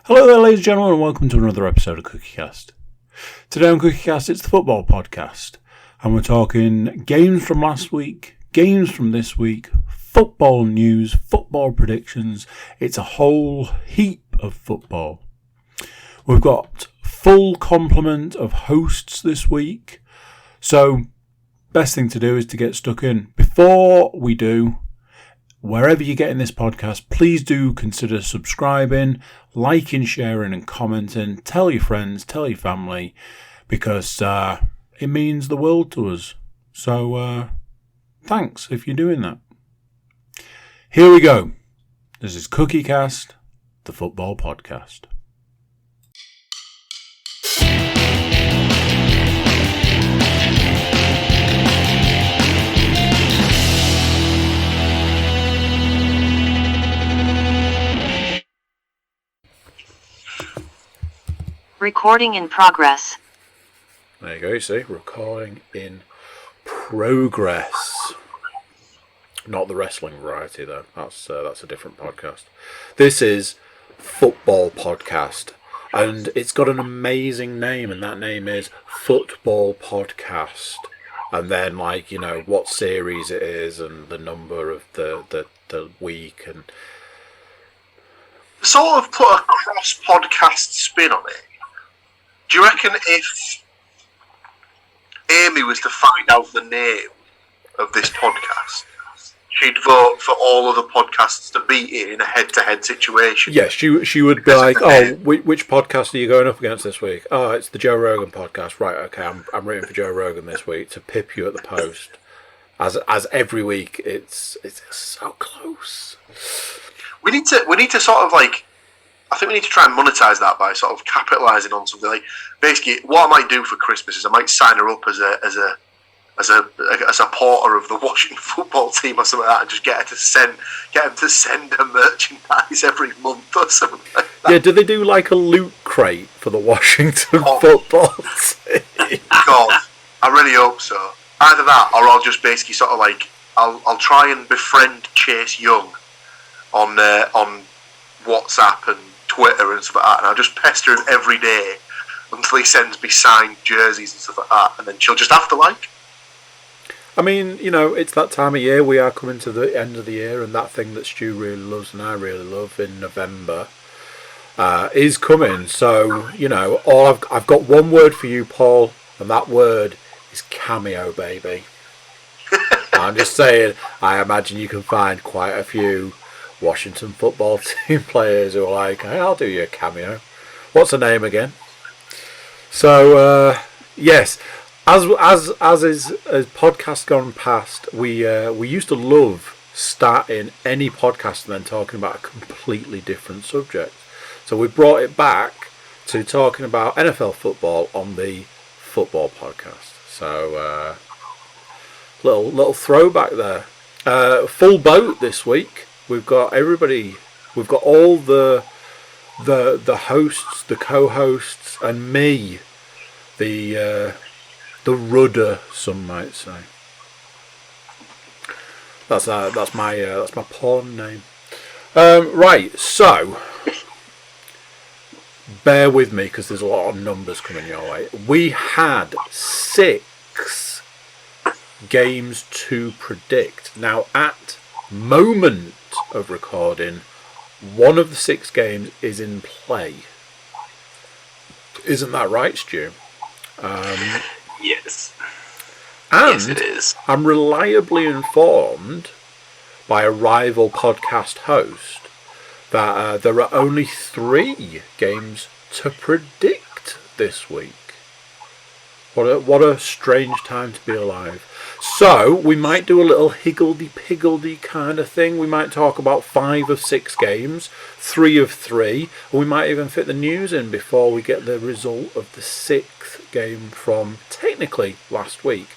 Hello there, ladies and gentlemen, and welcome to another episode of CookieCast. Today on CookieCast, it's the football podcast, and we're talking games from last week, games from this week, football news, football predictions. It's a whole heap of football. We've got full complement of hosts this week, so best thing to do is to get stuck in. Before we do, wherever you're getting this podcast, please do consider subscribing, liking, sharing and commenting. Tell your friends, tell your family, because it means the world to us. So thanks if you're doing that. Here we go. This is CookieCast, the football podcast. Recording in progress. There you go, you see, recording in progress. Not the wrestling variety, though. That's a different podcast. This is Football Podcast, and it's got an amazing name, and that name is Football Podcast. And then, what series it is, and the number of the week, and sort of put a cross-podcast spin on it. Do you reckon if Amy was to find out the name of this podcast, she'd vote for all other podcasts to beat it in a head-to-head situation? Yes, she would be like, which podcast are you going up against this week? Oh, it's the Joe Rogan podcast. Right, okay, I'm rooting for Joe Rogan this week to pip you at the post. As every week, it's so close. We need to sort of I think we need to try and monetize that by sort of capitalizing on something. Like, basically, what I might do for Christmas is I might sign her up as a supporter of the Washington football team or something like that, and just get them to send her merchandise every month or something like that. Yeah, do they do like a loot crate for the Washington football team? God, I really hope so. Either that, or I'll just basically sort of I'll try and befriend Chase Young on WhatsApp and Twitter and stuff like that, and I'll just pester him every day until he sends me signed jerseys and stuff like that, and then she'll just have to like. I mean, it's that time of year. We are coming to the end of the year, and that thing that Stu really loves and I really love in November is coming. So, I've got one word for you, Paul, and that word is cameo, baby. I'm just saying, I imagine you can find quite a few Washington football team players who are like, hey, I'll do you a cameo. What's the name again? So, yes, as podcasts gone past, we used to love starting any podcast and then talking about a completely different subject. So we brought it back to talking about NFL football on the football podcast. So, little throwback there. Full boat this week. We've got everybody. We've got all the hosts, the co-hosts, and me, the rudder, some might say. That's my porn name. Right, so bear with me because there's a lot of numbers coming your way. We had 6 games to predict. Now, at moment of recording, one of the 6 games is in play. Isn't that right, Stu? Yes. And yes, it is. I'm reliably informed by a rival podcast host that there are only 3 games to predict this week. What a strange time to be alive. So, we might do a little higgledy-piggledy kind of thing. We might talk about 5 of 6 games, 3 of 3, and we might even fit the news in before we get the result of the 6th game from, technically, last week.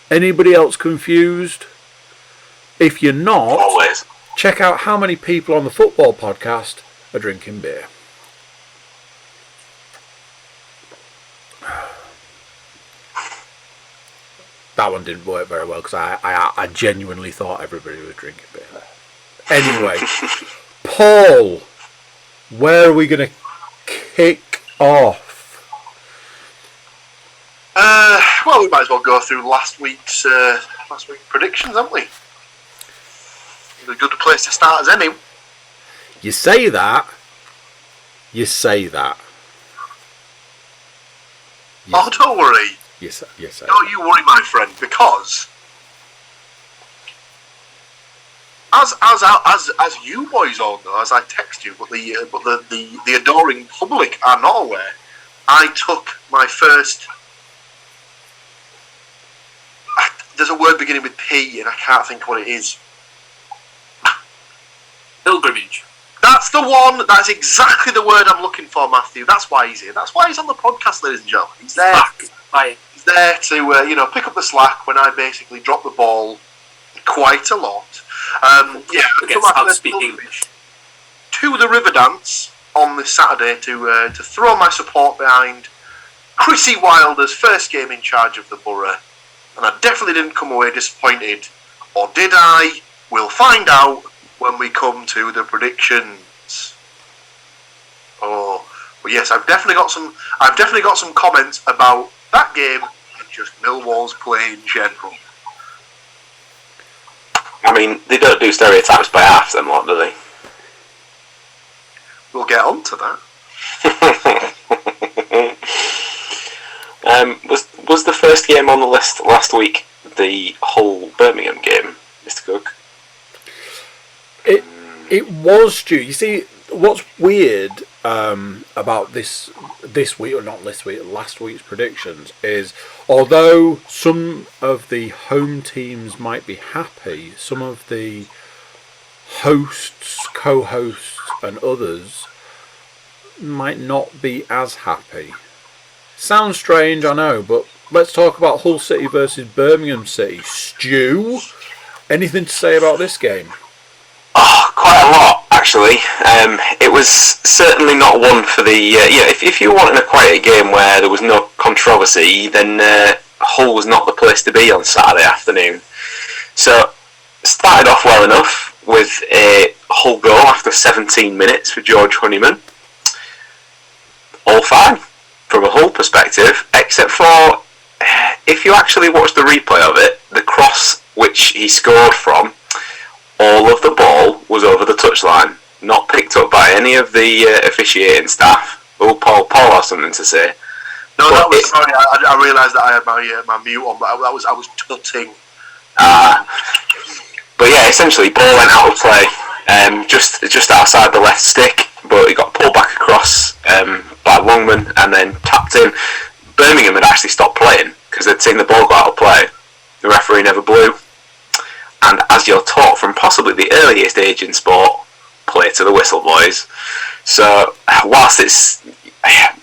Anybody else confused? If you're not, always check out how many people on the football podcast are drinking beer. That one didn't work very well because I genuinely thought everybody was drinking beer. Anyway, Paul, where are we going to kick off? Well, we might as well go through last week's predictions, haven't we? It's a good place to start as any. You say that. Oh, don't worry. Yes. Don't you worry, my friend, because as you boys all know, as I text you, but the adoring public are not aware, I took my first. There's a word beginning with P, and I can't think what it is. Pilgrimage. That's the one. That's exactly the word I'm looking for, Matthew. That's why he's here. That's why he's on the podcast, ladies and gentlemen. He's there. He's there to pick up the slack when I basically drop the ball quite a lot. Speak English. To the River Dance on this Saturday to throw my support behind Chrissy Wilder's first game in charge of the borough, and I definitely didn't come away disappointed, or did I? We'll find out when we come to the predictions. Oh, well, yes, I've definitely got some comments about that game and just Millwall's play in general. I mean, they don't do stereotypes by half, them lot, do they? We'll get on to that. Was the first game on the list last week the Hull Birmingham game, Mr. Cook? It was, Stu. You see, what's weird about this week, or not this week, last week's predictions, is although some of the home teams might be happy, some of the hosts, co-hosts and others might not be as happy. Sounds strange, I know, but let's talk about Hull City versus Birmingham City. Stu, anything to say about this game? Oh, quite a lot, actually. It was certainly not one for the... if you wanted a quiet game where there was no controversy, then Hull was not the place to be on Saturday afternoon. So, started off well enough with a Hull goal after 17 minutes for George Honeyman. All fine, from a Hull perspective, except for, if you actually watch the replay of it, the cross which he scored from, all of the ball was over the touchline, not picked up by any of the officiating staff. Oh, Paul has something to say. No, but sorry. I realised that I had my mute on, but I was tutting. But yeah, essentially, ball went out of play, just outside the left stick, but it got pulled back across by Longman and then tapped in. Birmingham had actually stopped playing because they'd seen the ball go out of play. The referee never blew. And as you're taught from possibly the earliest age in sport, play to the whistle, boys. So, whilst it's...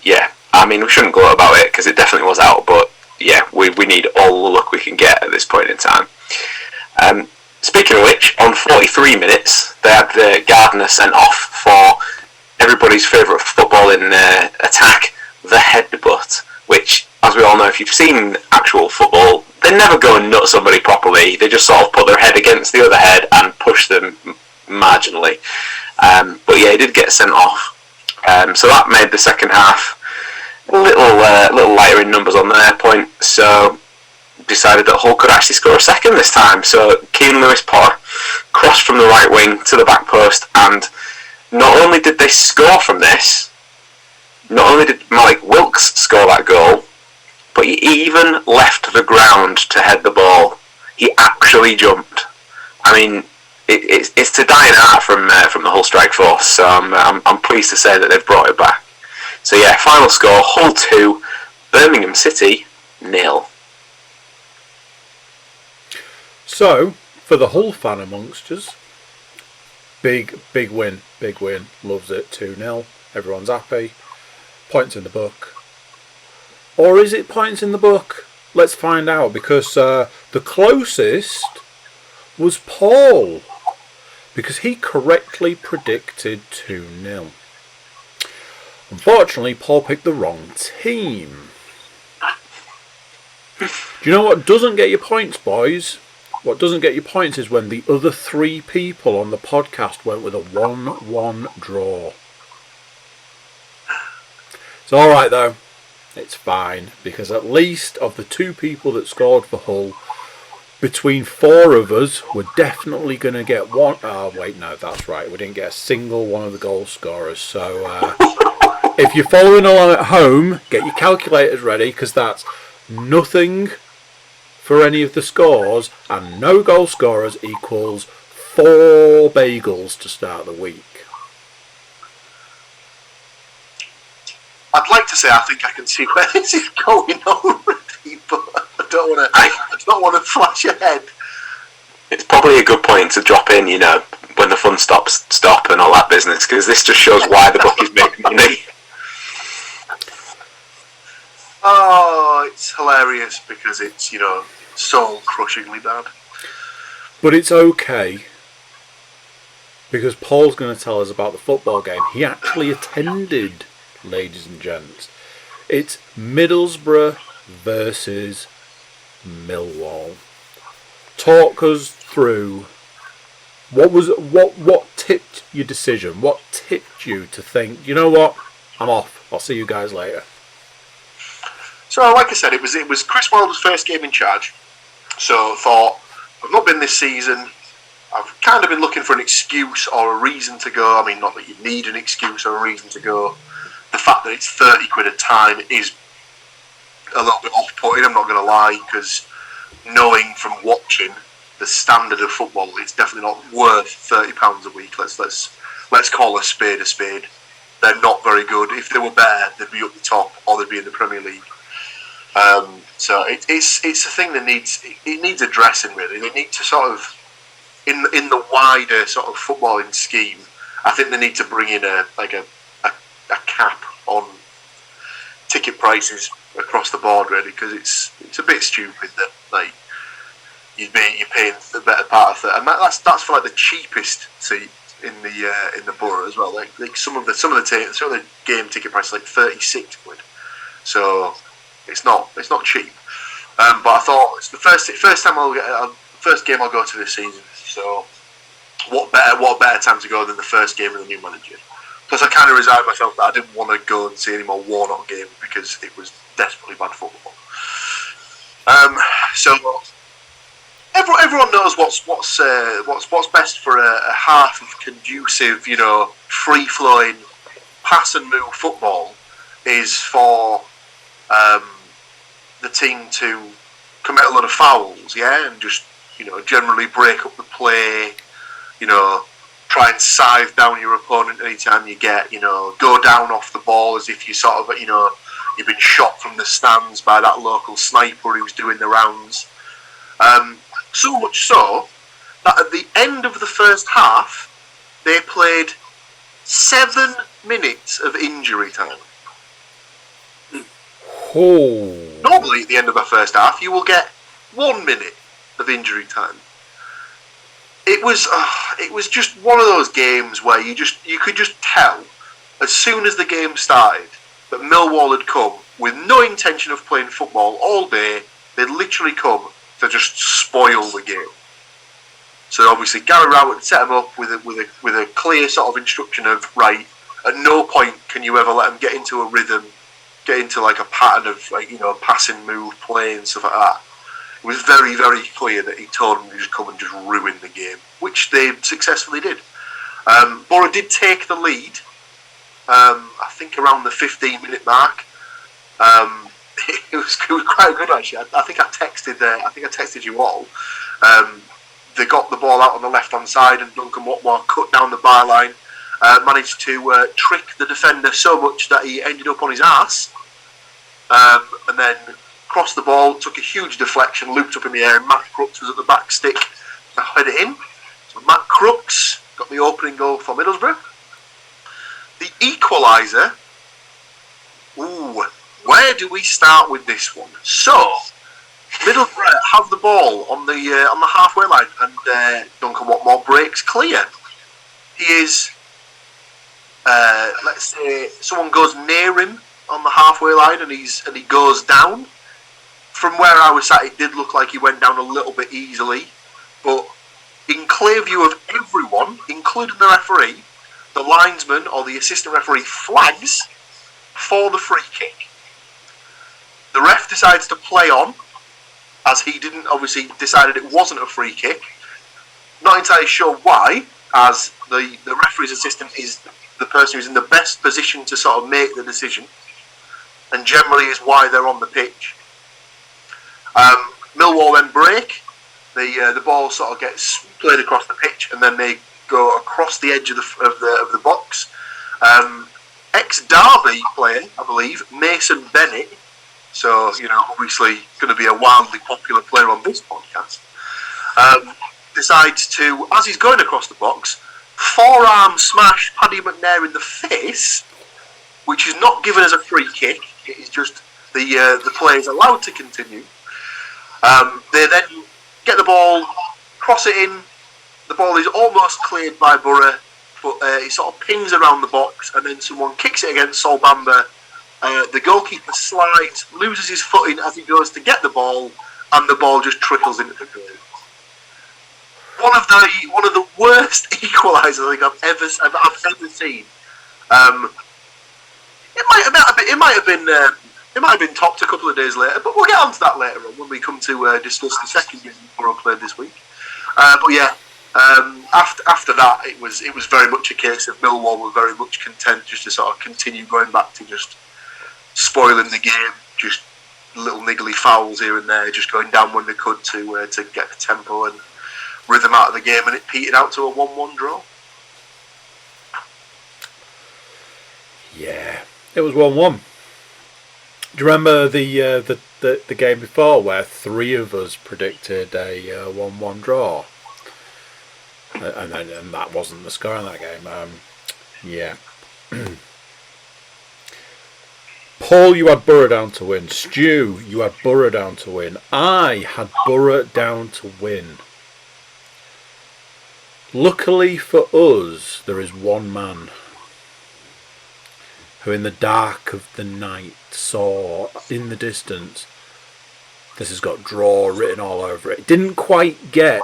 Yeah, I mean, we shouldn't gloat about it, because it definitely was out, but yeah, we need all the luck we can get at this point in time. Speaking of which, on 43 minutes, they had Gardner sent off for everybody's favourite footballing attack, the headbutt, which, as we all know, if you've seen actual football, they never go and nut somebody properly. They just sort of put their head against the other head and push them marginally. But yeah, he did get sent off. So that made the second half a little lighter in numbers on their point. So decided that Hull could actually score a second this time. So Keane Lewis Potter crossed from the right wing to the back post, and not only did they score from this, not only did Malik Wilkes score that goal, but he even left the ground to head the ball. He actually jumped. I mean, it's to die in art from the Hull Strike Force. So I'm pleased to say that they've brought it back. So yeah, final score: Hull 2, Birmingham City 0. So for the Hull fan amongst us, big win, loves it. 2-0. Everyone's happy. Points in the book. Or is it points in the book? Let's find out, because the closest was Paul, because he correctly predicted 2-0. Unfortunately, Paul picked the wrong team. Do you know what doesn't get you points, boys? What doesn't get you points is when the other 3 people on the podcast went with a 1-1 draw. It's alright though. It's fine, because at least of the 2 people that scored for Hull, between 4 of us, we're definitely going to get one. Oh, wait, no, that's right. We didn't get a single one of the goal scorers. So, if you're following along at home, get your calculators ready, because that's nothing for any of the scores, and no goal scorers equals 4 bagels to start the week. I'd like to say I think I can see where this is going already, but I don't want to flash ahead. It's probably a good point to drop in, when the fun stop and all that business, because this just shows why the book is making money. Oh, it's hilarious because it's, soul-crushingly bad. But it's okay, because Paul's going to tell us about the football game he actually attended, ladies and gents. It's Middlesbrough versus Millwall. Talk us through what tipped your decision? What tipped you to think, you know what, I'm off. I'll see you guys later. So, like I said, it was Chris Wilder's first game in charge. So I thought, I've not been this season. I've kind of been looking for an excuse or a reason to go. I mean, not that you need an excuse or a reason to go. The fact that it's 30 quid a time is a little bit off-putting, I'm not going to lie, because knowing from watching the standard of football, it's definitely not worth £30 a week. Let's call a spade a spade. They're not very good. If they were better, they'd be up the top or they'd be in the Premier League. So it's a thing that needs addressing, really. They need to sort of, in the wider sort of footballing scheme, I think they need to bring in a cap on ticket prices across the board, really, because it's a bit stupid that you're paying the better part of it, and that's for like the cheapest seat in the borough as well. Like some of the game ticket price is like 36 quid, so it's not cheap. But I thought it's the first game I'll go to this season. So what better time to go than the first game of the new manager? Plus, I kind of resigned myself that I didn't want to go and see any more Warnock games because it was desperately bad football. So everyone knows what's best for a half of conducive, free flowing, pass and move football is for the team to commit a lot of fouls, and just generally break up the play, try and scythe down your opponent anytime you get, go down off the ball as if you sort of, you've been shot from the stands by that local sniper who's doing the rounds. So much so that at the end of the first half, they played 7 minutes of injury time. Oh. Normally, at the end of the first half, you will get 1 minute of injury time. It was just one of those games where you could just tell as soon as the game started that Millwall had come with no intention of playing football all day. They'd literally come to just spoil the game. So obviously Gary Rowett set them up with a clear sort of instruction of, right, at no point can you ever let them get into a rhythm, get into like a pattern of passing, move, play and stuff like that. It was very, very clear that he told them to just come and just ruin the game, which they successfully did. Borough did take the lead, I think around the 15-minute mark. It was quite good actually. I think I texted you all. They got the ball out on the left-hand side, and Duncan Watmore cut down the byline, managed to trick the defender so much that he ended up on his arse, and then crossed the ball, took a huge deflection, looped up in the air, and Matt Crooks was at the back stick to head it in. So Matt Crooks got the opening goal for Middlesbrough. The equaliser. Ooh, where do we start with this one? So Middlesbrough have the ball on the halfway line, and Duncan Watmore breaks clear. He is, let's say, someone goes near him on the halfway line, and he goes down. From where I was sat, it did look like he went down a little bit easily, but in clear view of everyone, including the referee, the linesman or the assistant referee flags for the free kick. The ref decides to play on, as he didn't obviously decided it wasn't a free kick. Not entirely sure why, as the referee's assistant is the person who's in the best position to sort of make the decision, and generally is why they're on the pitch. Millwall then break. The ball sort of gets played across the pitch, and then they go across the edge of the box. Ex-Derby player, I believe, Mason Bennett. So, obviously going to be a wildly popular player on this podcast. Decides to, as he's going across the box, forearm smash Paddy McNair in the face, which is not given as a free kick. It is just the player is allowed to continue. They then get the ball, cross it in. The ball is almost cleared by Borough, but it sort of pings around the box, and then someone kicks it against Sol Bamba. The goalkeeper slides, loses his footing as he goes to get the ball, and the ball just trickles into the goal. One of the worst equalisers I think I've ever seen. It might have been topped a couple of days later, but we'll get onto that later on when we come to discuss the second game Borough played this week. But yeah, after that, it was very much a case of Millwall were very much content just to sort of continue going back to just spoiling the game, just little niggly fouls here and there, just going down when they could to get the tempo and rhythm out of the game, and it petered out to a 1-1 draw. Yeah, it was 1-1. Do you remember the game before where three of us predicted a 1-1 draw? And that wasn't the score in that game. Yeah. Paul, you had Borough down to win. Stu, you had Borough down to win. I had Borough down to win. Luckily for us, there is one man who in the dark of the night saw in the distance, this has got draw written all over it. Didn't quite get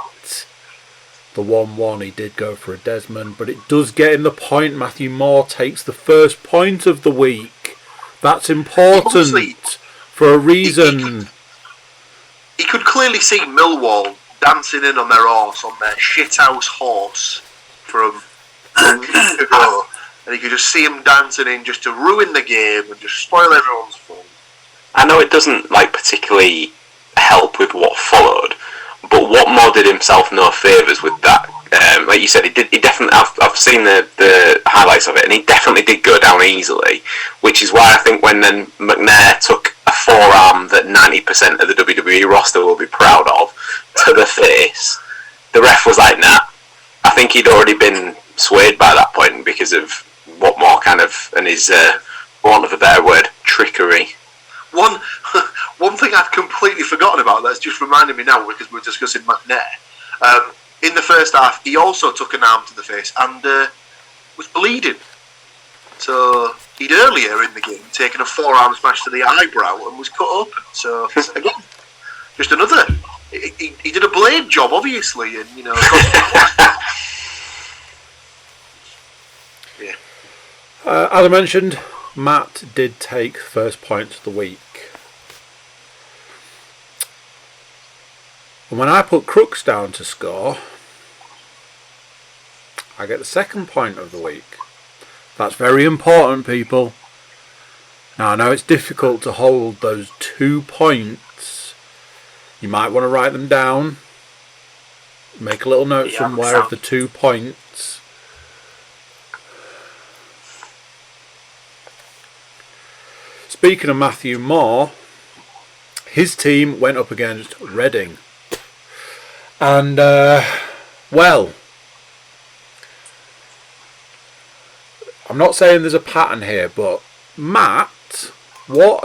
the 1-1, he did go for a Desmond, but it does get him the point. Matthew Moore takes the first point of the week. That's important for a reason. He could clearly see Millwall dancing in on their horse, on their shithouse horse from a week ago. And you could just see him dancing in just to ruin the game and just spoil everyone's fun. I know it doesn't particularly help with what followed, but Watmore did himself no favours with that. Like you said, he definitely. I've seen the highlights of it, and he definitely did go down easily. Which is why I think when then McNair took a forearm that 90% of the WWE roster will be proud of to the face, the ref was like, "Nah." I think he'd already been swayed by that point because of Watmore and his, for want of a better word, trickery. One thing I'd completely forgotten about that's just reminded me now because we're discussing McNair. In the first half, he also took an arm to the face and was bleeding. So he'd earlier in the game taken a forearm smash to the eyebrow and was cut open. So again, just another. He did a blade job, obviously, and yeah. As I mentioned, Matt did take first point of the week. And when I put Crooks down to score, I get the second point of the week. That's very important, people. Now, I know it's difficult to hold those 2 points. You might want to write them down. Make a little note somewhere of the 2 points. Speaking of Matthew Moore, his team went up against Reading. And, well, I'm not saying there's a pattern here, but Matt, what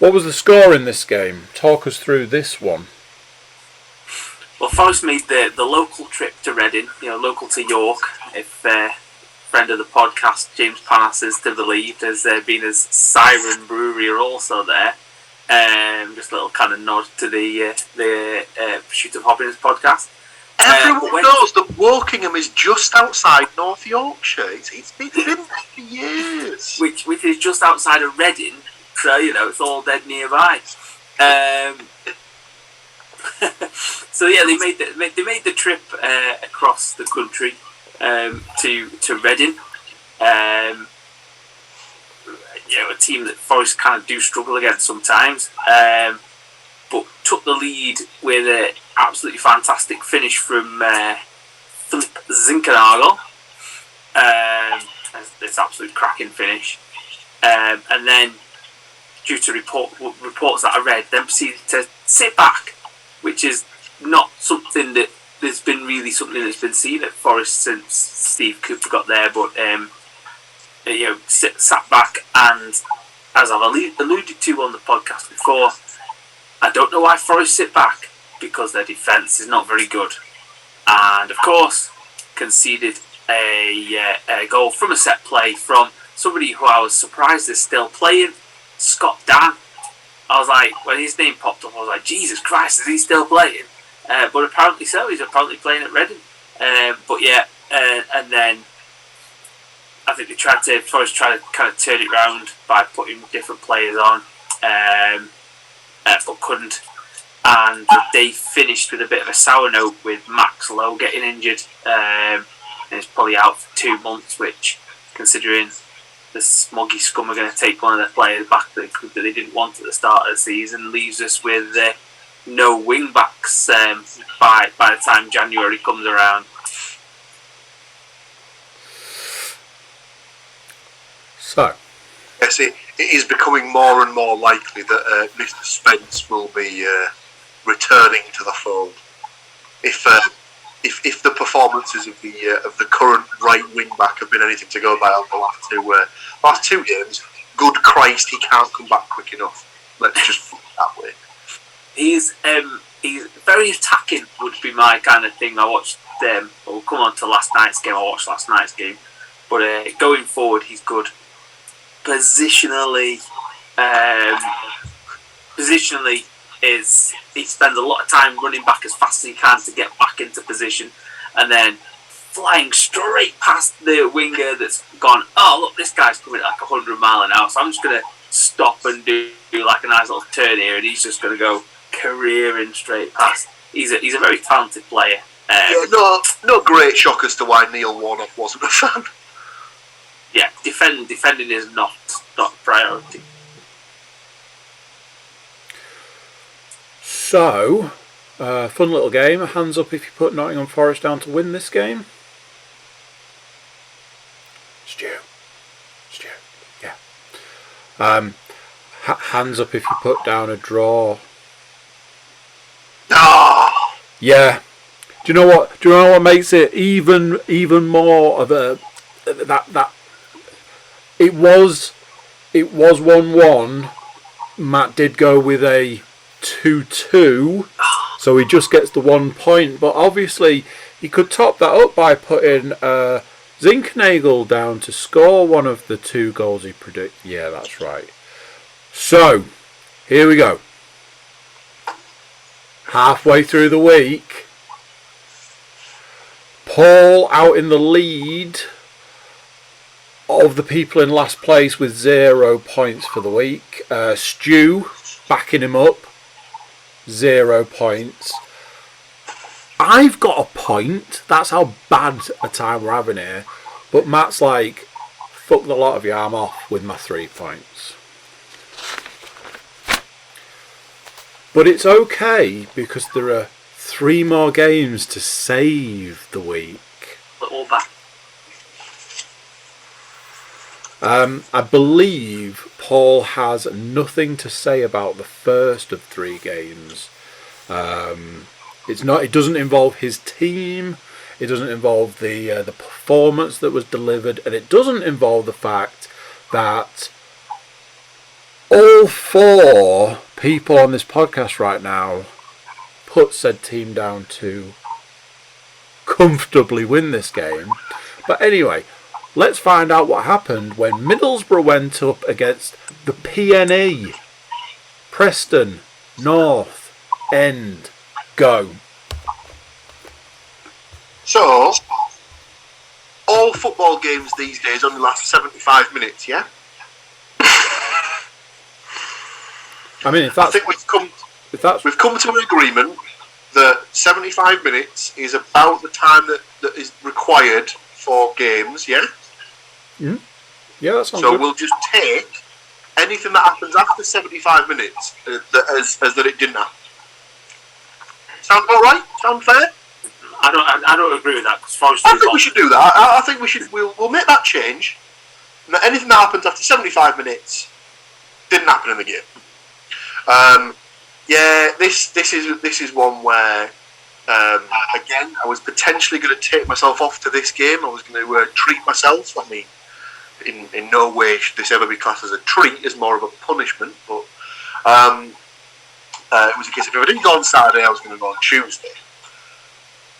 was the score in this game? Talk us through this one. Well, Forest made the local trip to Reading, local to York. If friend of the podcast, James Panas, is to believe, as being as Siren Brewery are also there. Just a little kind of nod to the Pursuit of Hobbiness podcast. Everyone knows that Wokingham is just outside North Yorkshire. It's been there for years. Which is just outside of Reading, so it's all dead nearby. So yeah, they made the trip across the country to Reading. A team that Forest kind of do struggle against sometimes, but took the lead with an absolutely fantastic finish from Philip Zinkernagel. This absolute cracking finish, and then due to reports that I read, then proceeded to sit back, which is not something that there's been really something that's been seen at Forest since Steve Cooper got there, but sat back, and as I've alluded to on the podcast before, I don't know why Forest sit back, because their defence is not very good, and of course conceded a goal from a set play from somebody who I was surprised is still playing, Scott Dan. I was like, when his name popped up, I was like, Jesus Christ, is he still playing? But apparently so. He's apparently playing at Reading. And then I think Forest tried to kind of turn it round by putting different players on, but couldn't. And they finished with a bit of a sour note with MacLeod getting injured. And he's probably out for 2 months, which, considering the smoggy scum are going to take one of their players back that they didn't want at the start of the season, leaves us with no wing backs by the time January comes around. So, yes, it is becoming more and more likely that Mr. Spence will be returning to the fold. If the performances of the current right wing back have been anything to go by over the last two games, good Christ, he can't come back quick enough. Let's just put it that way. He's very attacking, would be my kind of thing. I watched. We'll come on to last night's game. I watched last night's game, but going forward, he's good. Positionally, he spends a lot of time running back as fast as he can to get back into position, and then flying straight past the winger that's gone, oh look, this guy's coming at like 100 miles an hour, so I'm just going to stop and do like a nice little turn here, and he's just going to go careering straight past. He's a very talented player. No great shock as to why Neil Warnock wasn't a fan. Yeah, defending is not a priority. So, fun little game. Hands up if you put Nottingham Forest down to win this game. Stu, yeah. Hands up if you put down a draw. Yeah. Do you know what makes it even more of a that it was 1-1. Matt did go with a 2-2, so he just gets the 1 point. But obviously, he could top that up by putting Zinkernagel down to score one of the 2 goals he predicted. Yeah, that's right. So, here we go. Halfway through the week, Paul out in the lead of the people in last place with 0 points for the week. Stu backing him up, 0 points. I've got a point. That's how bad a time we're having here. But Matt's like, fuck the lot of you, I'm off with my 3 points. But it's okay, because there are 3 more games to save the week. All back. I believe Paul has nothing to say about the first of 3 games. It doesn't involve his team. It doesn't involve the performance that was delivered, and it doesn't involve the fact that all 4 people on this podcast right now put said team down to comfortably win this game. But anyway, let's find out what happened when Middlesbrough went up against the PNE. Preston North End. Go. So, all football games these days only last 75 minutes, yeah? I mean, I think we've come to an agreement that 75 minutes is about the time that is required for games, yeah? Mm-hmm. Yeah, that sounds good. So good. we'll just take anything that happens after 75 minutes as that it didn't happen. Sound about right? Sound fair? I don't agree with that. I think we should do that. I think we should. We'll make that change. And that anything that happens after 75 minutes didn't happen in the game. Yeah, this is one where again I was potentially going to take myself off to this game. I was going to treat myself. I mean, in no way should this ever be classed as a treat. It's more of a punishment. But it was a case of if I didn't go on Saturday, I was going to go on Tuesday.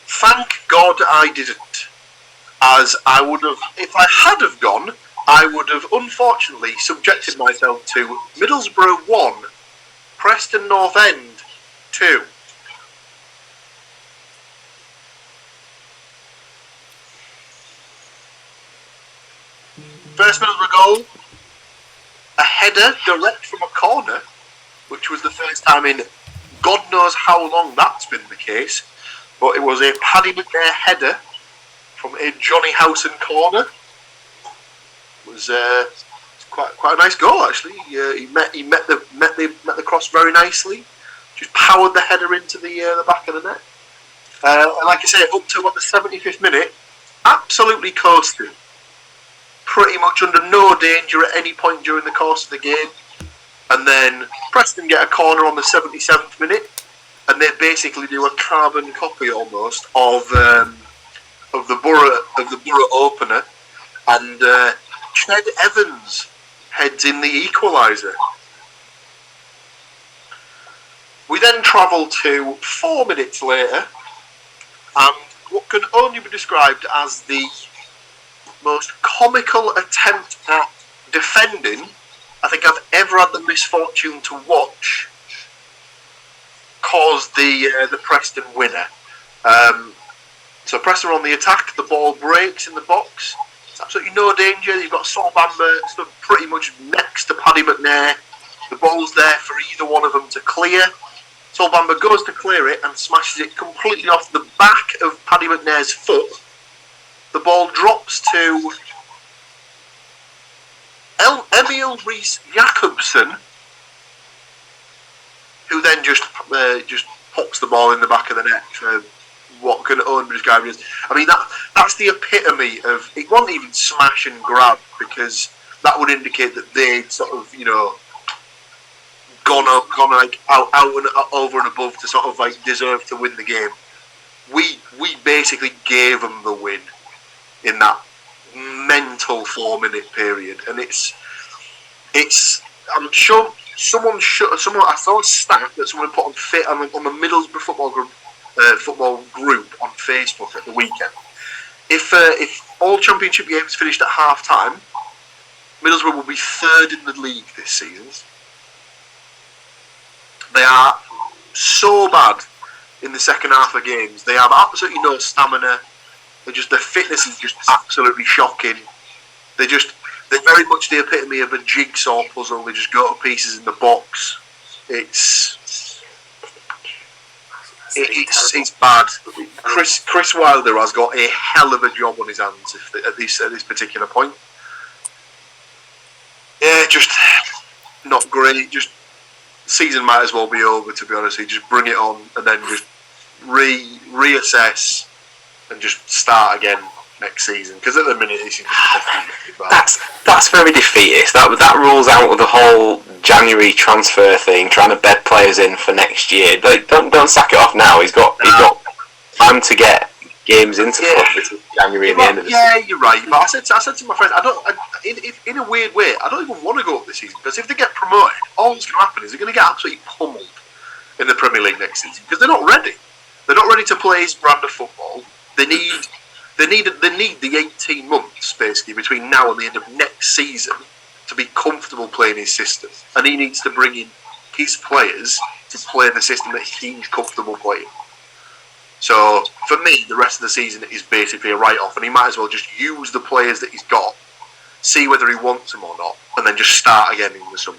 Thank God I didn't, as I would have, if I had have gone, I would have unfortunately subjected myself to Middlesbrough 1, Preston North End 2. First Middlesbrough goal, a header direct from a corner, which was the first time in God knows how long that's been the case. But it was a Paddy McNair header from a Johnny Howson corner. It was quite a nice goal actually. He met the cross very nicely. Just powered the header into the back of the net. And like I say, up to about the 75th minute, absolutely coasted. Pretty much under no danger at any point during the course of the game. And then Preston get a corner on the 77th minute. And they basically do a carbon copy almost of the Borough opener, and Ched Evans heads in the equaliser. We then travel to 4 minutes later, and what can only be described as the most comical attempt at defending I think I've ever had the misfortune to watch caused the Preston winner. So Preston are on the attack, the ball breaks in the box, it's absolutely no danger. You've got Sol Bamba stood pretty much next to Paddy McNair. The ball's there for either one of them to clear. Sol Bamba goes to clear it and smashes it completely off the back of Paddy McNair's foot. The ball drops to Emil Rees Jacobsen, who then just pops the ball in the back of the net for what can only be described as, I mean, that's the epitome of, it wasn't even smash and grab, because that would indicate that they'd sort of, you know, gone like out and over and above to sort of like deserve to win the game. We basically gave them the win in that mental 4-minute period, and it's I'm sure someone I saw a stat that someone put on the Middlesbrough football group on Facebook at the weekend. If all championship games finished at half time, Middlesbrough will be third in the league this season. They are so bad in the second half of games. They have absolutely no stamina. Their fitness is just absolutely shocking. They're very much the epitome of a jigsaw puzzle. They just go to pieces in the box. It's bad. Chris Wilder has got a hell of a job on his hands at this particular point. Yeah, just not great. Just season might as well be over, to be honest. Just bring it on and then just reassess and just start again next season, because at the minute it's bad. That's very defeatist. That rules out the whole January transfer thing, trying to bed players in for next year. Don't sack it off now. He's got time to get games into January at the end of the season. Yeah, you're right. But I said to my friends, in a weird way, I don't even want to go up this season, because if they get promoted, all that's going to happen is they're going to get absolutely pummeled in the Premier League next season, because they're not ready. They're not ready to play his brand of football. They need the 18 months basically between now and the end of next season to be comfortable playing his system, and he needs to bring in his players to play the system that he's comfortable playing. So for me, the rest of the season is basically a write-off, and he might as well just use the players that he's got, see whether he wants them or not, and then just start again in the summer.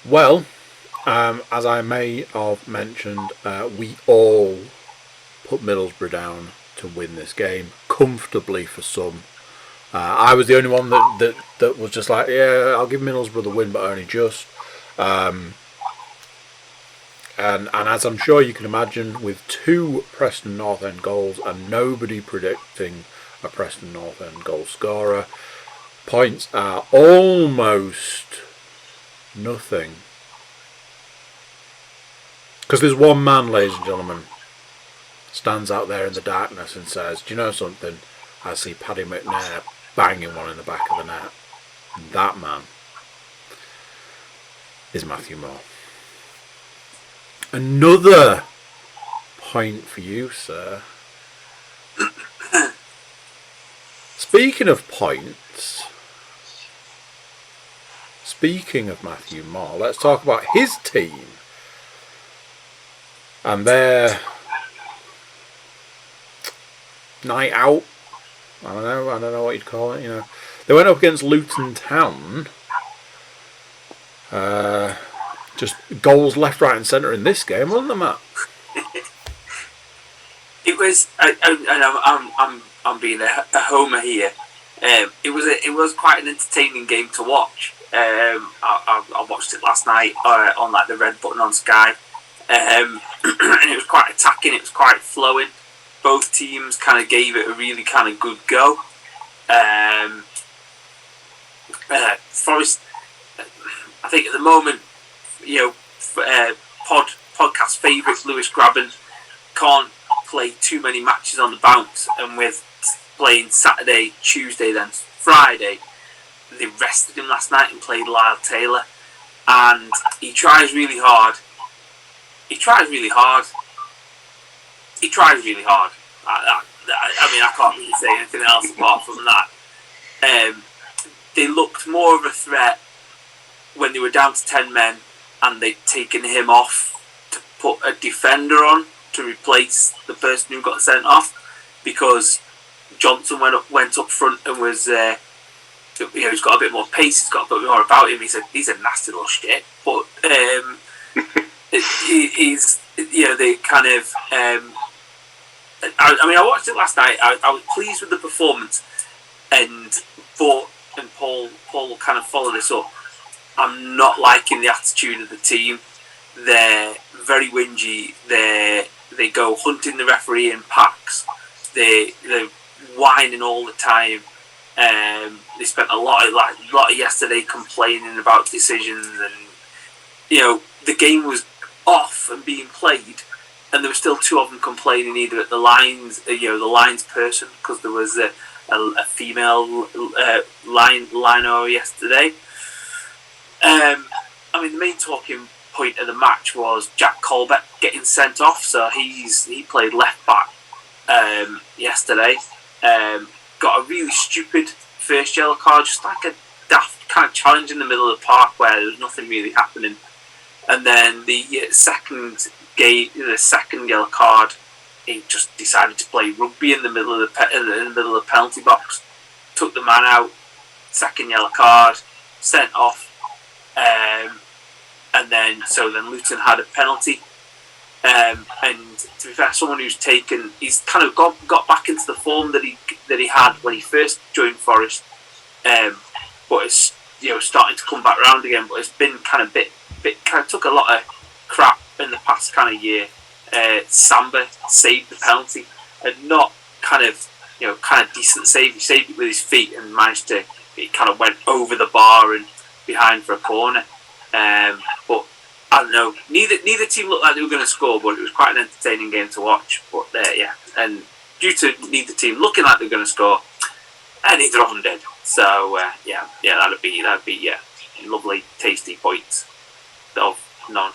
Well, as I may have mentioned, we all put Middlesbrough down to win this game comfortably for some. I was the only one that was just like, yeah, I'll give Middlesbrough the win, but only just. And as I'm sure you can imagine, with 2 Preston North End goals and nobody predicting a Preston North End goal scorer, points are almost nothing. Because there's one man, ladies and gentlemen, stands out there in the darkness and says, do you know something? I see Paddy McNair banging one in the back of the net. And that man is Matthew Moore. Another point for you, sir. Speaking of points, speaking of Matthew Moore, let's talk about his team and their night out. I don't know what you'd call it. You know, they went up against Luton Town. Just goals left, right, and centre in this game, wasn't there, Matt? It was. I'm being a homer here. It was quite an entertaining game to watch. I watched it last night on like the red button on Sky, and it was quite attacking. It was quite flowing. Both teams kind of gave it a really kind of good go. Forest, I think at the moment, you know, podcast favourites Lewis Grabban can't play too many matches on the bounce, and with playing Saturday, Tuesday, then Friday, they rested him last night and played Lyle Taylor, and he tries really hard. I mean, I can't really say anything else apart from that. They looked more of a threat when they were down to 10 men and they'd taken him off to put a defender on to replace the person who got sent off, because Johnson went up front and was, he's got a bit more pace, he's got a bit more about him. He's a nasty little shit, but he's, you know, they kind of. I mean, I watched it last night. I was pleased with the performance, and Paul will kind of follow this up. I'm not liking the attitude of the team. They're very whingy. They go hunting the referee in packs. They're whining all the time. They spent a lot of yesterday complaining about decisions, and you know, the game was off and being played, and there were still 2 of them complaining either at the lines, the lines person, because there was a female liner yesterday. I mean, the main talking point of the match was Jack Colbert getting sent off. So he played left back yesterday. Got a really stupid first yellow card, just like a daft kind of challenge in the middle of the park where there was nothing really happening. And then the second yellow card, he just decided to play rugby in the middle of the penalty box. Took the man out. Second yellow card, sent off. And then Luton had a penalty. And to be fair, someone who's he's kind of got back into the form that he had when he first joined Forest. But it's, you know, starting to come back around again. But it's been kind of kind of took a lot of crap in the past kind of year. Samba saved the penalty, and not kind of decent save. He saved it with his feet and managed to. It kind of went over the bar and behind for a corner. But I don't know. Neither team looked like they were going to score, but it was quite an entertaining game to watch. But and due to neither team looking like they're going to score, neither of them did. So that'd be lovely, tasty points of none.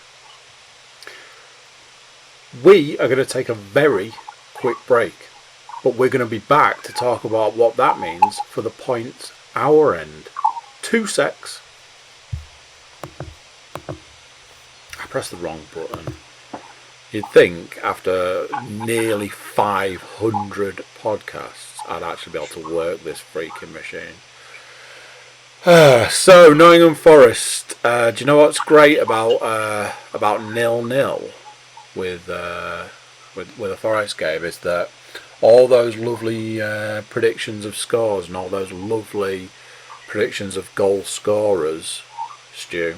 We are going to take a very quick break, but we're going to be back to talk about what that means for the points our end. 2 secs. pressed the wrong button. You'd think after nearly 500 podcasts, I'd actually be able to work this freaking machine. So, Nottingham Forest. Do you know what's great about 0-0 with a Forest game is that all those lovely predictions of scores and all those lovely predictions of goal scorers, Stu,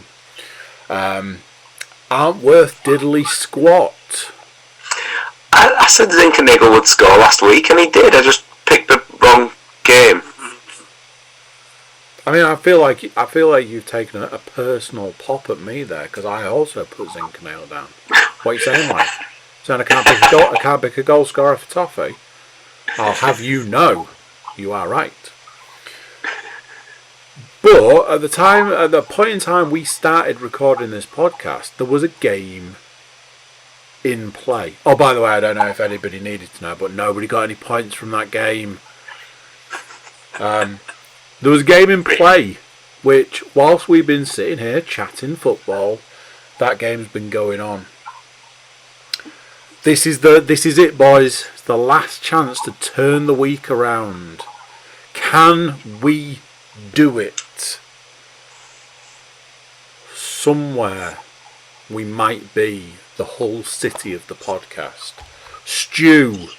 aren't worth diddly squat. I said Zinkernagel would score last week, and he did. I just picked the wrong game. I mean, I feel like you've taken a personal pop at me there because I also put Zinkernagel down. What are you saying, like? Saying I can't pick a goal scorer for Toffee? I'll have you know, you are right. But at the point in time we started recording this podcast, there was a game in play. Oh, by the way, I don't know if anybody needed to know, but nobody got any points from that game. There was a game in play, which, whilst we've been sitting here chatting football, that game's been going on. This is it, boys. It's the last chance to turn the week around. Can we do it? Somewhere we might be the Hull City of the podcast. Stu.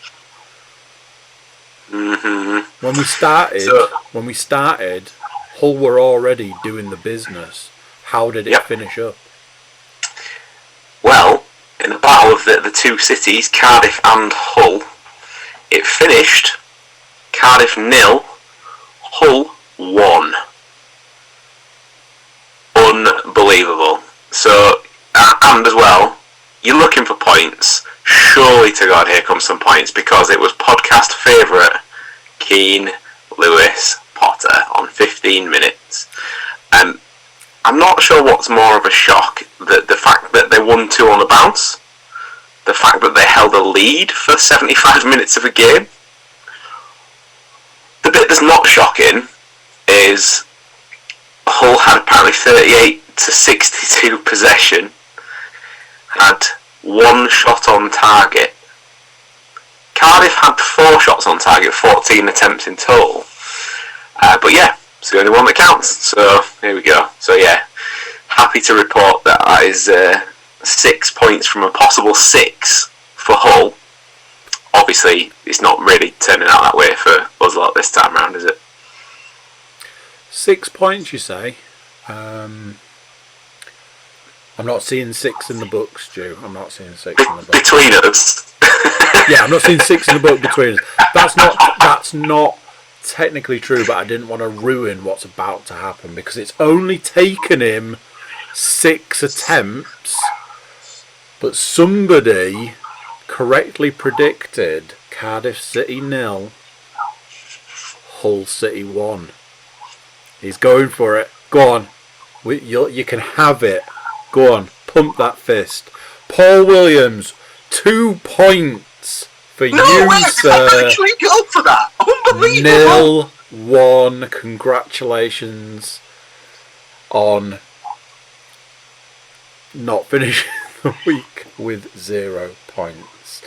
Mm-hmm. When we started, Hull were already doing the business. How did it finish up? Well, in the battle of the two cities, Cardiff and Hull, it finished Cardiff 0, Hull 1. Unbelievable. So, and as well, you're looking for points. Surely to God, here comes some points, because it was podcast favourite Keane Lewis Potter on 15 minutes. I'm not sure what's more of a shock, the fact that they won 2 on the bounce, the fact that they held a lead for 75 minutes of a game. The bit that's not shocking is Hull had apparently 38 to 62 possession, had 1 shot on target. Cardiff had 4 shots on target, 14 attempts in total. But yeah, it's the only one that counts. So here we go. So yeah, happy to report that is 6 points from a possible 6 for Hull. Obviously, it's not really turning out that way for us lot this time round, is it? 6 points, you say? I'm not seeing 6 in the book, Stu. I'm not seeing 6 in the book. Between us. Yeah, I'm not seeing 6 in the book between us. That's not technically true, but I didn't want to ruin what's about to happen because it's only taken him 6 attempts, but somebody correctly predicted Cardiff City 0, Hull City 1. He's going for it. Go on. You can have it. Go on. Pump that fist. Paul Williams, 2 points for you, sir. I actually go for that. Unbelievable. 0-1. Congratulations on not finishing the week with 0 points.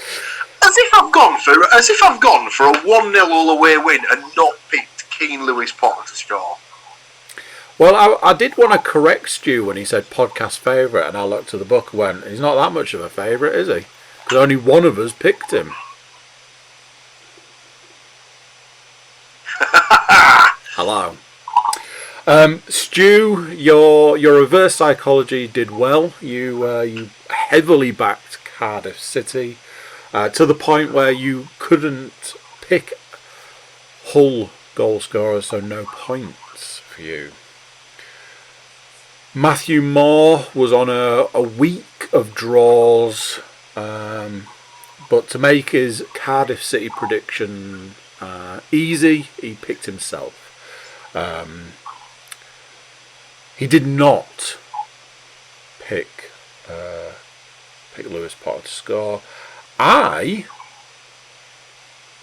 As if I've gone for a 1-0 all away win and not picked Keane Lewis Potter to score. Well, I did want to correct Stu when he said podcast favourite, and I looked at the book and went, he's not that much of a favourite, is he? Because only one of us picked him. Hello. Stu, your reverse psychology did well. You heavily backed Cardiff City to the point where you couldn't pick Hull goal scorers, so no points for you. Matthew Moore was on a week of draws, but to make his Cardiff City prediction easy, he picked himself. He did not pick Lewis Potter to score. I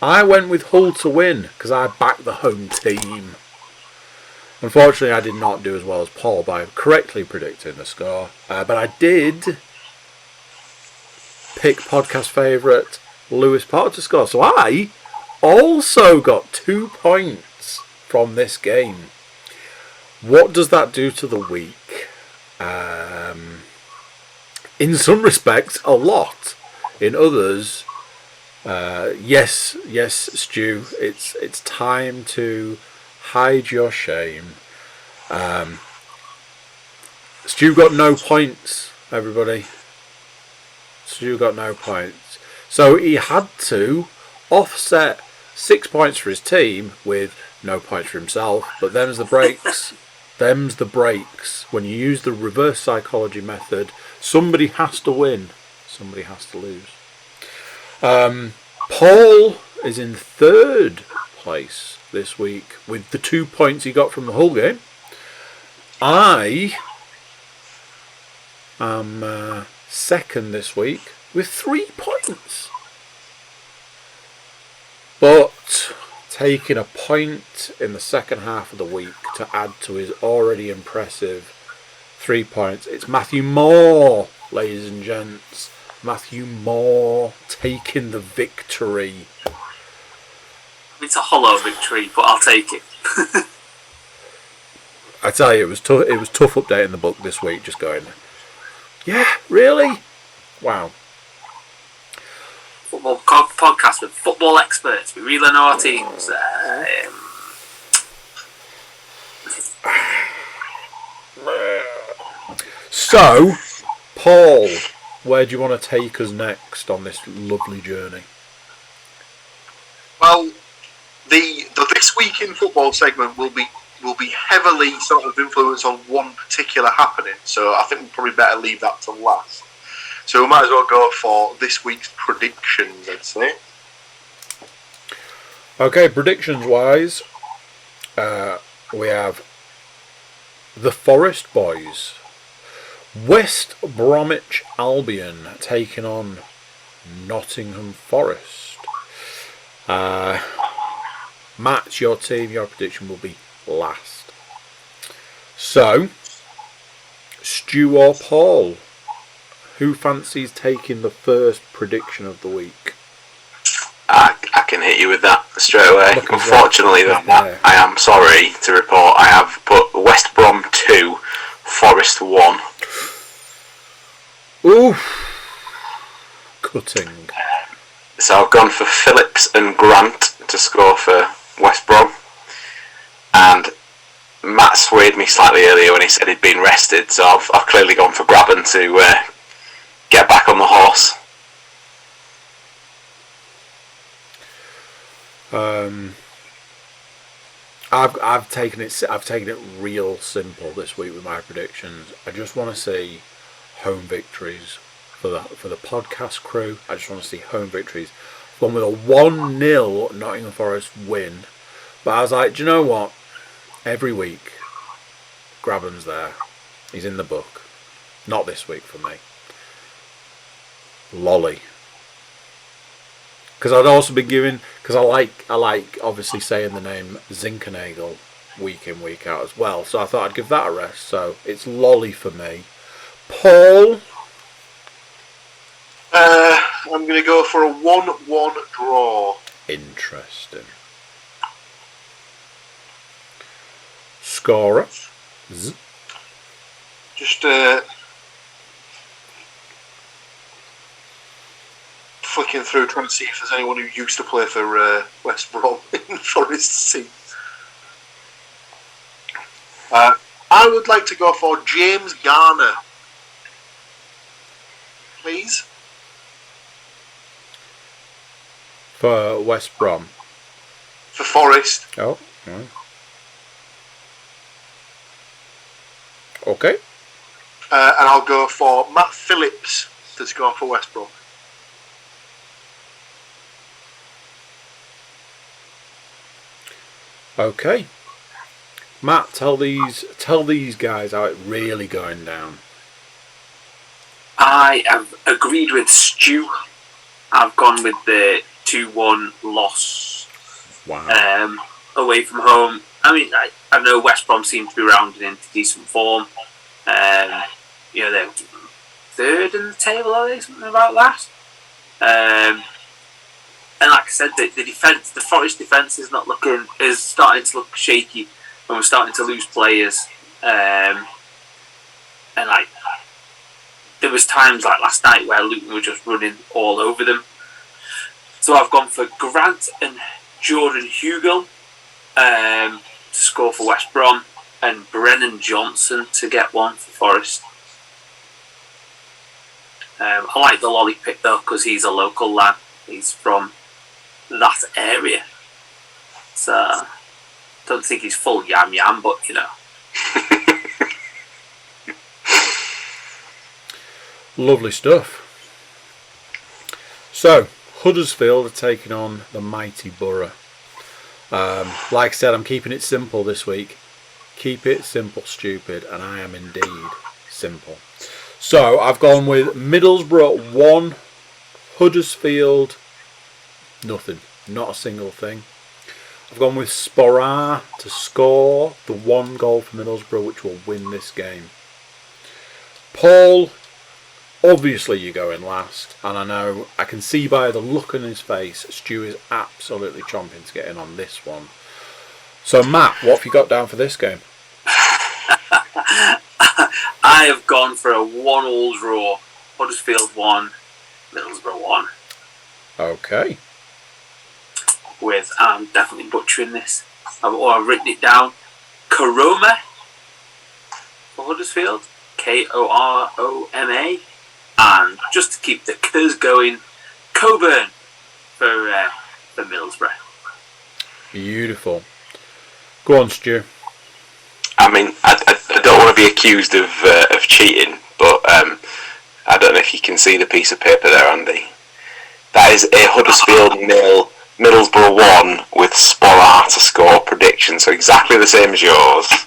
went with Hull to win because I backed the home team. Unfortunately, I did not do as well as Paul by correctly predicting the score, but I did pick podcast favourite Lewis Potter to score. So I also got 2 points from this game. What does that do to the week? In some respects, a lot. In others, yes, Stu, it's time to hide your shame. Stu got no points, everybody. Stu got no points. So he had to offset 6 points for his team with no points for himself. But them's the breaks. Them's the breaks. When you use the reverse psychology method, somebody has to win. Somebody has to lose. Paul is in 3rd place this week with the 2 points he got from the Hull game. I am 2nd this week with 3 points. But taking a point in the second half of the week to add to his already impressive 3 points. It's Matthew Moore, ladies and gents. Matthew Moore taking the victory. It's a hollow victory, but I'll take it. I tell you, it was tough. It was tough updating the book this week. Just going, yeah, really, wow. Football podcast with football experts. We really know our teams. So, Paul, where do you want to take us next on this lovely journey? Well, the This Week in Football segment will be heavily sort of influenced on one particular happening, so I think we probably better leave that to last. So we might as well go for this week's predictions, I'd say. Okay, predictions-wise, we have the Forest Boys, West Bromwich Albion taking on Nottingham Forest. Matt, your team, your prediction will be last. So, Stu or Paul, who fancies taking the first prediction of the week? I can hit you with that straight away. Look, Unfortunately, though, yeah. I am sorry to report I have put West Brom 2, Forest 1. Ooh, cutting. So I've gone for Phillips and Grant to score for West Brom. And Matt swayed me slightly earlier when he said he'd been rested, so I've clearly gone for Graben to get back on the horse. I've taken it real simple this week with my predictions. I just want to see home victories for the podcast crew. I just want to see home victories. One with a 1-0 Nottingham Forest win. But I was like, do you know what? Every week, Graben's there. He's in the book. Not this week for me. Lolly. Because I'd also been giving, because I like obviously saying the name Zinkernagel week in, week out as well. So I thought I'd give that a rest. So it's Lolly for me. Paul? I'm going to go for a 1-1 draw. Interesting. Scorer? Just flicking through trying to see if there's anyone who used to play for West Brom in Forest team. I would like to go for James Garner. Please. For West Brom. For Forest. Oh. Right. Okay. And I'll go for Matt Phillips to score for West Brom. Okay. Matt, tell these guys how it's really going down. I have agreed with Stu. I've gone with the 2-1 loss. Wow. Away from home. I mean, I know West Brom seem to be rounding into decent form. They're third in the table, are they? Something about that. And like I said, the defense, the Forest defense is starting to look shaky, and we're starting to lose players. And like there was times like last night where Luton were just running all over them. So I've gone for Grant and Jordan Hugill to score for West Brom, and Brennan Johnson to get one for Forest. I like the Lolly pick though because he's a local lad. He's from that area. So don't think he's full yam, but you know. Lovely stuff. So, Huddersfield are taking on the mighty Borough. Like I said, I'm keeping it simple this week. Keep it simple, stupid, and I am indeed simple. So, I've gone with Middlesbrough 1, Huddersfield nothing. Not a single thing. I've gone with Sporar to score the 1 goal for Middlesbrough, which will win this game. Paul, obviously you're going last, and I know, I can see by the look on his face, Stu is absolutely chomping to get in on this one. So Matt, what have you got down for this game? I have gone for a 1-1 draw. Huddersfield 1, Middlesbrough 1. Okay. With, I'm definitely butchering this, I've written it down, Koroma for Huddersfield, Koroma, and just to keep the cuz going, Coburn for Middlesbrough. Beautiful. Go on, Stu. I mean, I don't want to be accused of cheating, but I don't know if you can see the piece of paper there, Andy. That is a Huddersfield 0, Middlesbrough 1 with Sporar to score prediction, so exactly the same as yours.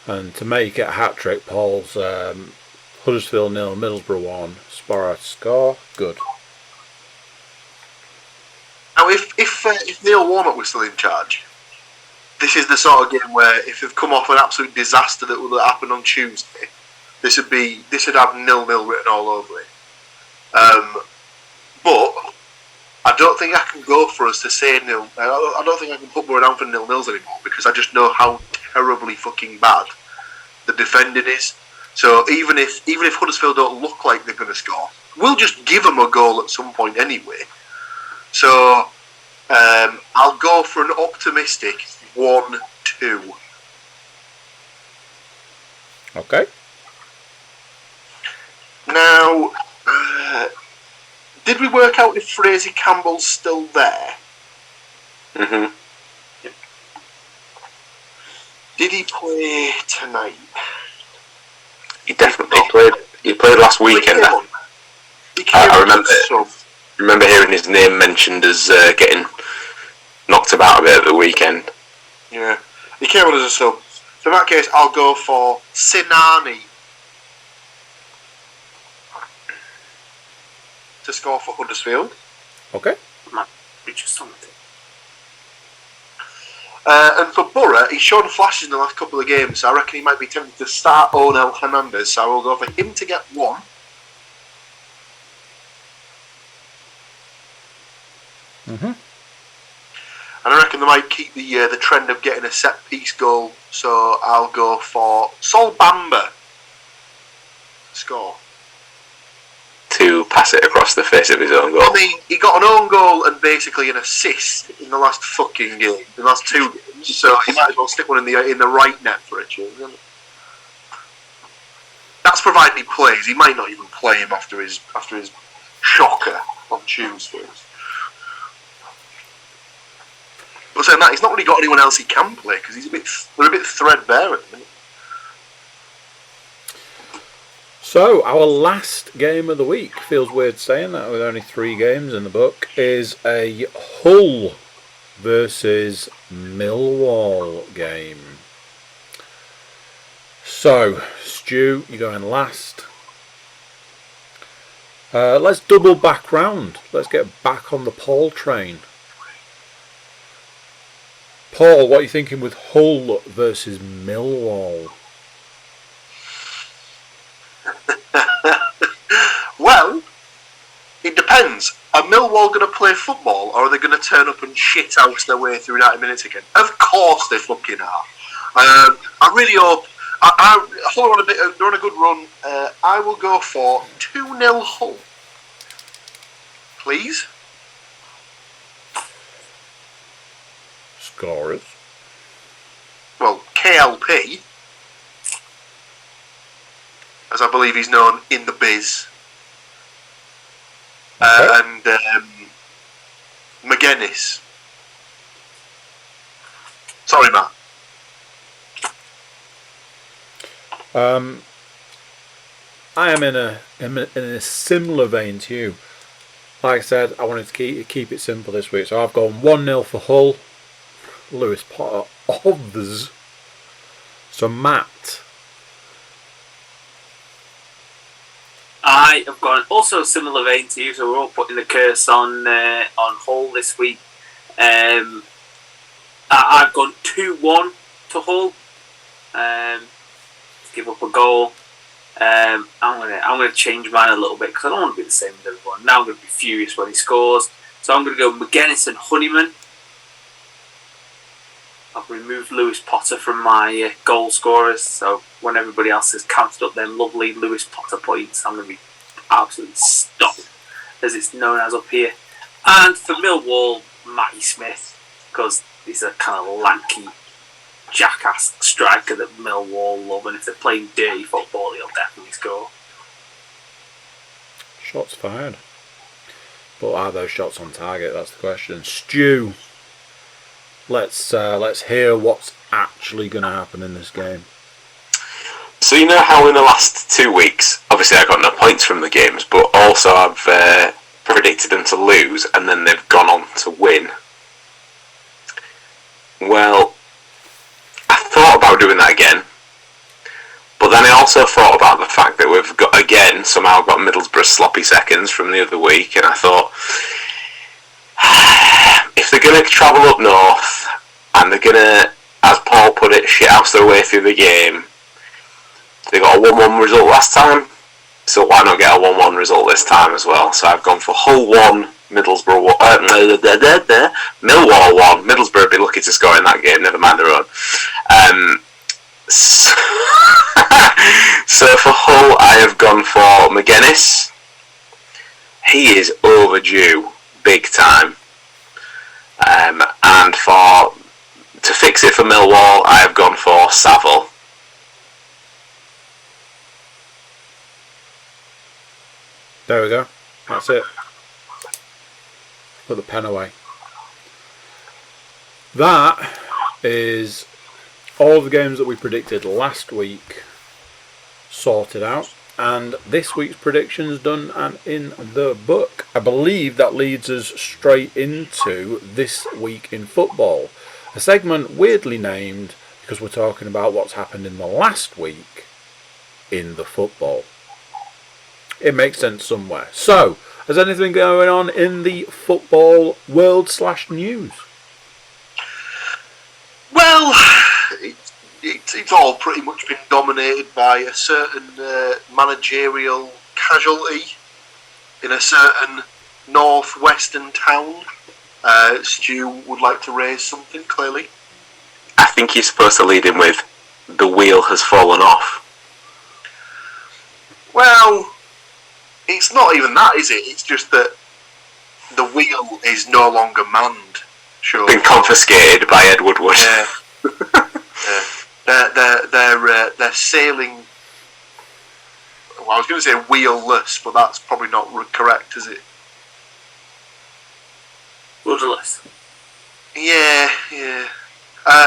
And to make it a hat trick, Paul's Huddersfield 0, Middlesbrough 1, Sporar to score. Good. Now, if Neil Warnock was still in charge, this is the sort of game where if they've come off an absolute disaster that happened on Tuesday, this would have 0-0 written all over it. But I don't think I can go for us to say 0. I don't think I can put Borough down for 0-0s anymore because I just know how terribly fucking bad the defending is. So even if Huddersfield don't look like they're going to score, we'll just give them a goal at some point anyway. So I'll go for an optimistic 1-2. Okay. Now, did we work out if Fraser Campbell's still there? Mhm. Yep. Did he play tonight? He definitely played. He played last weekend. I remember hearing his name mentioned as getting knocked about a bit at the weekend. Yeah, he came on as a sub. So in that case, I'll go for Sinani to score for Huddersfield. Okay. And for Borough, he's shown flashes in the last couple of games, so I reckon he might be tempted to start Onel Hernandez, so I will go for him to get 1. Mhm. And I reckon they might keep the trend of getting a set-piece goal, so I'll go for Sol Bamba to score. To pass it across the face of his own goal. I mean, he got an own goal and basically an assist in the last fucking game, the last 2 games. So he might as well stick one in the right net for a change. That's provided he plays. He might not even play him after his shocker on Tuesday. But saying that, he's not really got anyone else he can play because they're a bit threadbare at the minute. So, our last game of the week, feels weird saying that with only 3 games in the book, is a Hull versus Millwall game. So, Stu, you're going last. Let's double back round. Let's get back on the Paul train. Paul, what are you thinking with Hull versus Millwall? Well, it depends. Are Millwall going to play football, or are they going to turn up and shit house their way through 90 minutes again? Of course they fucking are. I really hope. Hull are they're on a good run. I will go for 2-0 Hull. Please. Scorers. Well, KLP, as I believe he's known in the biz. Okay. And McGuinness. Sorry, Matt. I am in a similar vein to you. Like I said, I wanted to keep it simple this week, so I've gone 1-0 for Hull. Lewis Potter obs. So Matt. I have gone also a similar vein to you, so we're all putting the curse on Hull this week. I've gone 2-1 to Hull. Give up a goal. I'm gonna change mine a little bit because I don't want to be the same as everyone. Now I'm going to be furious when he scores. So I'm going to go McGuinness and Honeyman. I've removed Lewis Potter from my goal scorers, so when everybody else has counted up them lovely Lewis Potter points, I'm going to be absolutely stopped, as it's known as up here. And for Millwall, Matty Smith, because he's a kind of lanky jackass striker that Millwall love, and if they're playing dirty football, he'll definitely score. Shots fired. But are those shots on target? That's the question. Stu, let's hear what's actually going to happen in this game. So you know how in the last 2 weeks, obviously I got no points from the games, but also I've predicted them to lose, and then they've gone on to win. Well, I thought about doing that again, but then I also thought about the fact that we've somehow got Middlesbrough sloppy seconds from the other week, and I thought, if they're going to travel up north, and they're going to, as Paul put it, shithouse their way through the game, they got a 1-1 result last time, so why not get a 1-1 result this time as well? So I've gone for Hull 1, Millwall 1. Middlesbrough would be lucky to score in that game, never mind their own. So for Hull, I have gone for McGuinness. He is overdue, big time. And to fix it for Millwall, I have gone for Saville. There we go. That's it. Put the pen away. That is all the games that we predicted last week sorted out, and this week's predictions done and in the book. I believe that leads us straight into This Week in Football, a segment weirdly named because we're talking about what's happened in the last week in the football. It makes sense somewhere. So, has anything going on in the football world / news? Well, it's all pretty much been dominated by a certain managerial casualty in a certain northwestern town. Stu would like to raise something, clearly. I think you're supposed to lead in with, the wheel has fallen off. Well, it's not even that, is it? It's just that the wheel is no longer manned. Sure. Been confiscated by Ed Woodward. Yeah. They're sailing. Well, I was going to say wheelless, but that's probably not correct, is it? Rudderless. Yeah.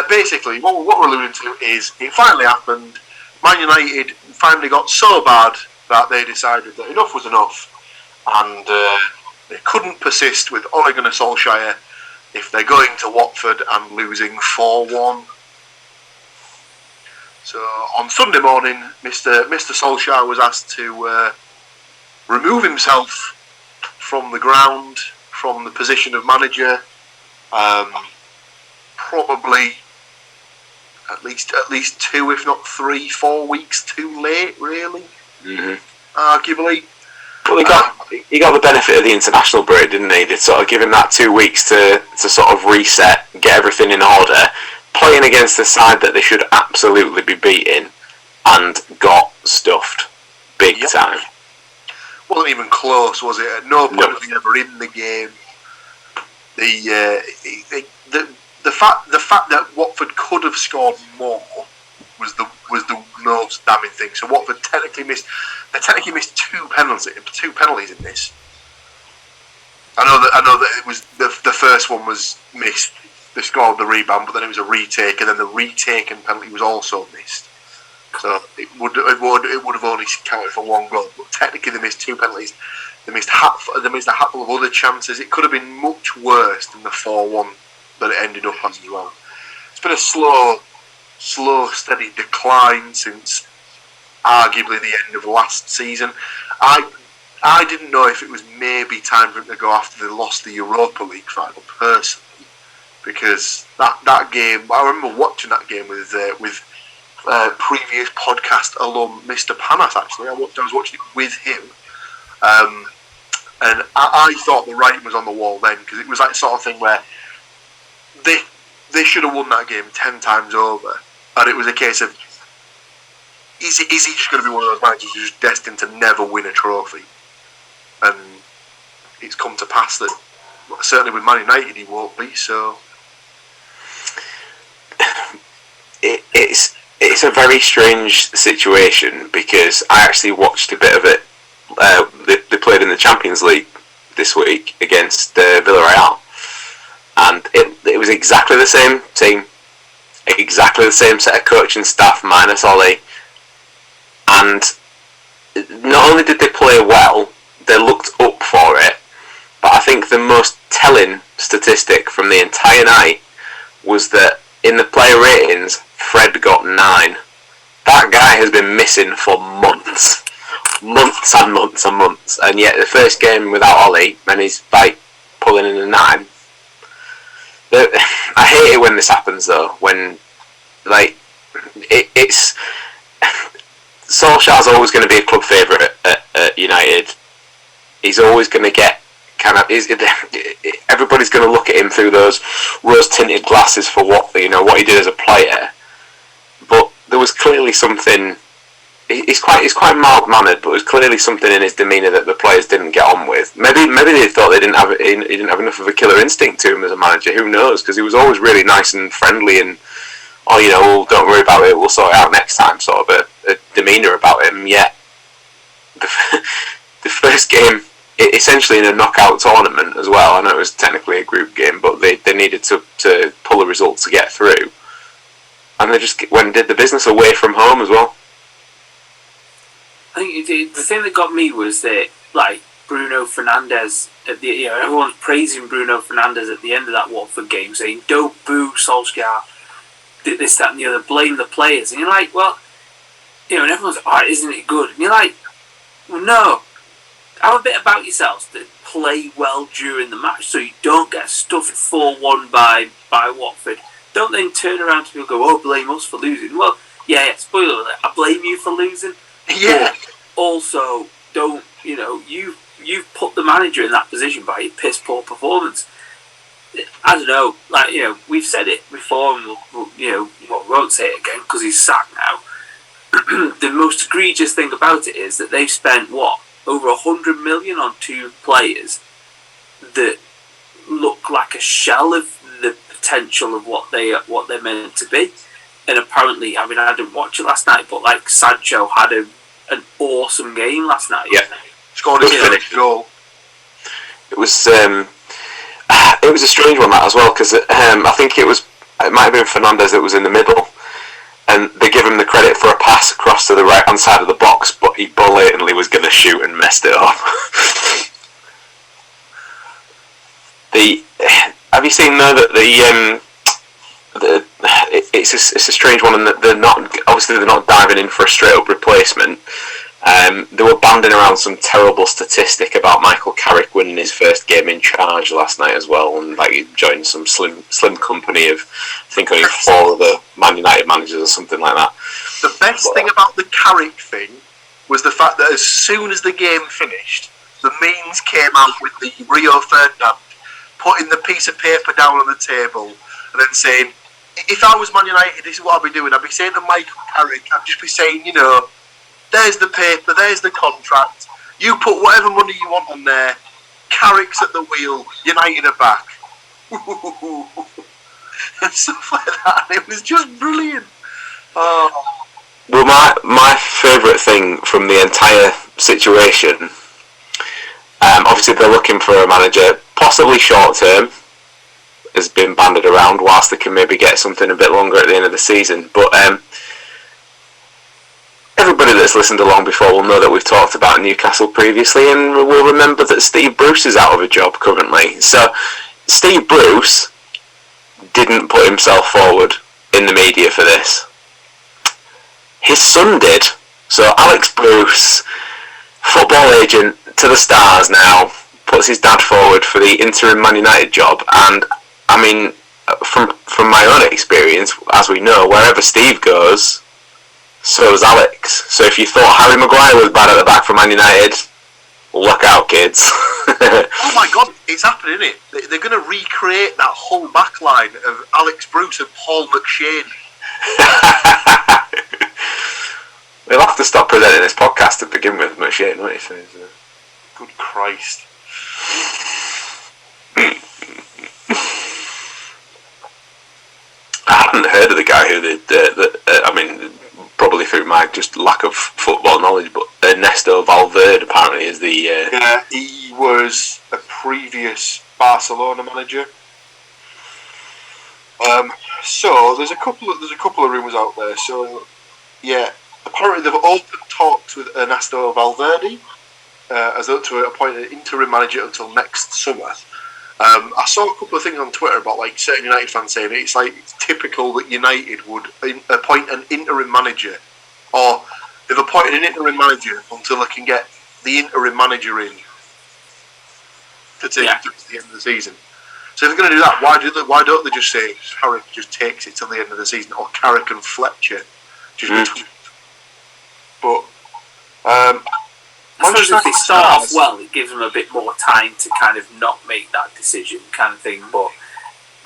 Basically, what we're alluding to is it finally happened. Man United finally got so bad that they decided that enough was enough, and they couldn't persist with Ole Gunnar Solskjaer if they're going to Watford and losing 4-1. So on Sunday morning, Mr. Solskjaer was asked to remove himself from the ground, from the position of manager. Probably at least 2, if not 3, 4 weeks too late, really. Mm-hmm. arguably. Well, he got the benefit of the international break, didn't he? They sort of give him that 2 weeks to sort of reset, get everything in order, playing against a side that they should absolutely be beating, and got stuffed big time. Wasn't even close, was it? At no point was he ever in the game. The fact that Watford could have scored more was the most damning thing. So Watford technically missed 2 penalties in this. I know that it was the first one was missed. They scored the rebound, but then it was a retake, and then the retaken penalty was also missed. So it would have only counted for 1 goal. But technically, they missed 2 penalties. They missed a handful of other chances. It could have been much worse than the 4-1 that it ended up as well. It's been a slow, steady decline since arguably the end of last season. I didn't know if it was maybe time for him to go after they lost the Europa League final, personally, because that game, I remember watching that game with previous podcast alum Mr. Panas. Actually, I was watching it with him, and I thought the writing was on the wall then, because it was that sort of thing where they should have won that game 10 times over, and it was a case of is he just going to be one of those managers who's just destined to never win a trophy? And it's come to pass that certainly with Man United he won't be. So it's a very strange situation, because I actually watched a bit of it. They played in the Champions League this week against Villarreal, and it was exactly the same team, exactly the same set of coaching staff minus Ollie, and not only did they play well, they looked up for it, but I think the most telling statistic from the entire night was that in the player ratings, Fred got 9. That guy has been missing for months and months and months, and yet the first game without Ollie, and he's like pulling in a 9. I hate it when this happens though, when like it's Solskjaer's always going to be a club favourite at United. He's always going to get everybody's going to look at him through those rose-tinted glasses for what he did as a player. But there was clearly something. He's quite mild-mannered, but there was clearly something in his demeanour that the players didn't get on with. Maybe they thought he didn't have enough of a killer instinct to him as a manager. Who knows? Because he was always really nice and friendly and don't worry about it, we'll sort it out next time, sort of a demeanour about him. Yet the first game, essentially in a knockout tournament as well. I know it was technically a group game, but they needed to pull a result to get through, and they just went and did the business away from home as well. I think the thing that got me was that, like, Bruno Fernandes everyone's praising Bruno Fernandes at the end of that Watford game, saying don't boo Solskjaer, did this, that and the other, blame the players, and you're like, well, and everyone's like, oh, isn't it good? And you're like, well, no, have a bit about yourselves to play well during the match so you don't get stuffed 4-1 by Watford. Don't then turn around to people and go, oh, blame us for losing. Well, yeah, spoiler alert, I blame you for losing. Yeah. But also, don't, you've put the manager in that position by your piss poor performance. I don't know, like, we've said it before, and we won't say it again because he's sacked now. The most egregious thing about it is that they've spent over 100 million on 2 players that look like a shell of the potential of what they're meant to be. And apparently, I didn't watch it last night, but like Sancho had an awesome game last night. Yeah, scored his first goal. It was a strange one that as well, because I think it might have been Fernandes that was in the middle, and they give him the credit for a pass across to the right hand side of the box, but he blatantly was going to shoot and messed it up. Have you seen though that it's a strange one, and that they're not diving in for a straight up replacement. They were banding around some terrible statistic about Michael Carrick winning his first game in charge last night as well, and like he joined some slim company of, I think, only 4 other Man United managers or something like that. The best thing about the Carrick thing was the fact that as soon as the game finished, the memes came out with the Rio Ferdinand putting the piece of paper down on the table and then saying, if I was Man United, this is what I'd be doing. I'd be saying to Michael Carrick, I'd just be saying, there's the paper, there's the contract. You put whatever money you want on there. Carrick's at the wheel. United are back. And stuff like that. It was just brilliant. Oh. Well, my favourite thing from the entire situation, obviously they're looking for a manager, possibly short term, has been banded around, whilst they can maybe get something a bit longer at the end of the season. But everybody that's listened along before will know that we've talked about Newcastle previously, and will remember that Steve Bruce is out of a job currently. So Steve Bruce didn't put himself forward in the media for this. His son did. So Alex Bruce, football agent to the stars now, puts his dad forward for the interim Man United job. And I mean, from my own experience, as we know, wherever Steve goes, so does Alex. So if you thought Harry Maguire was bad at the back for Man United, look out, kids. Oh my God, it's happening, isn't it? They're going to recreate that whole back line of Alex Bruce and Paul McShane. They'll have to stop presenting this podcast to begin with, McShane, won't you? Good Christ. I hadn't heard of the guy who did, I mean, probably through my just lack of football knowledge, but Ernesto Valverde apparently is the... Yeah, he was a previous Barcelona manager. So there's a couple of rumours out there. So yeah, apparently they've opened talks with Ernesto Valverde as though to appoint an interim manager until next summer. I saw a couple of things on Twitter about like certain United fans saying it's typical that United would appoint an interim manager, or they've appointed an interim manager until they can get the interim manager in to take it to the end of the season. So if they're going to do that, why don't they just say Carrick just takes it till the end of the season, or Carrick and Fletcher just between? But I suppose if they start off well, it gives them a bit more time to kind of not make that decision, kind of thing. But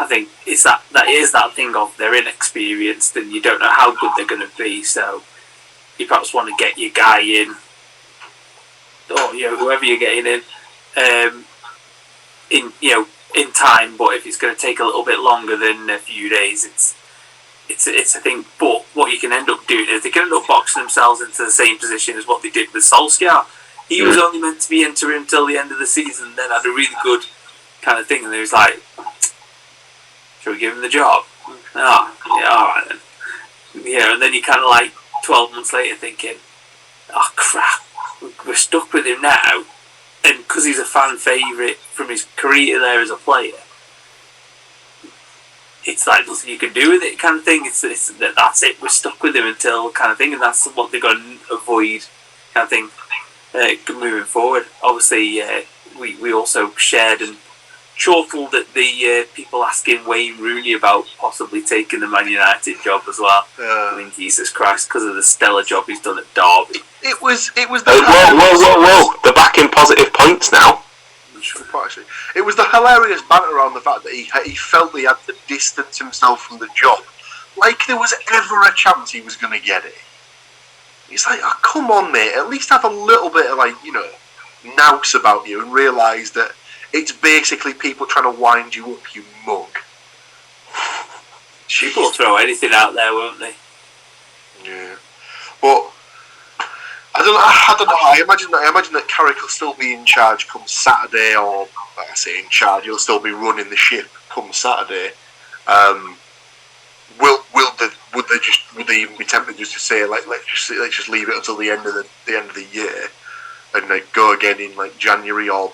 I think it's that is that thing of they're inexperienced and you don't know how good they're going to be. So you perhaps want to get your guy in, or whoever you're getting in time. But if it's going to take a little bit longer than a few days, it's a thing. But what you can end up doing is they can end up boxing themselves into the same position as what they did with Solskjaer. He was only meant to be interim till the end of the season, then had a really good kind of thing, and he was like, "Shall we give him the job?" All right then. And then you kind of like 12 months later thinking, "Oh crap, we're stuck with him now," and because he's a fan favourite from his career there as a player, it's like nothing you can do with it, kind of thing. It's that's it. We're stuck with him until kind of thing, and that's what they're going to avoid, kind of thing. Moving forward, obviously, we also shared and chortled at the people asking Wayne Rooney about possibly taking the Man United job as well. I mean, Jesus Christ, because of the stellar job he's done at Derby. It was the whoa! They're back in positive points now. It was the hilarious banter around the fact that he felt he had to distance himself from the job, like there was ever a chance he was going to get it. It's like, oh, come on, mate. At least have a little bit of nous about you and realise that it's basically people trying to wind you up, you mug. People will throw anything out there, won't they? Yeah, but I don't know. I imagine that Carrick will still be in charge come Saturday, or I say in charge, he'll still be running the ship come Saturday. Would they even be tempted just to say let's just leave it until the end of the year and go again in January? Or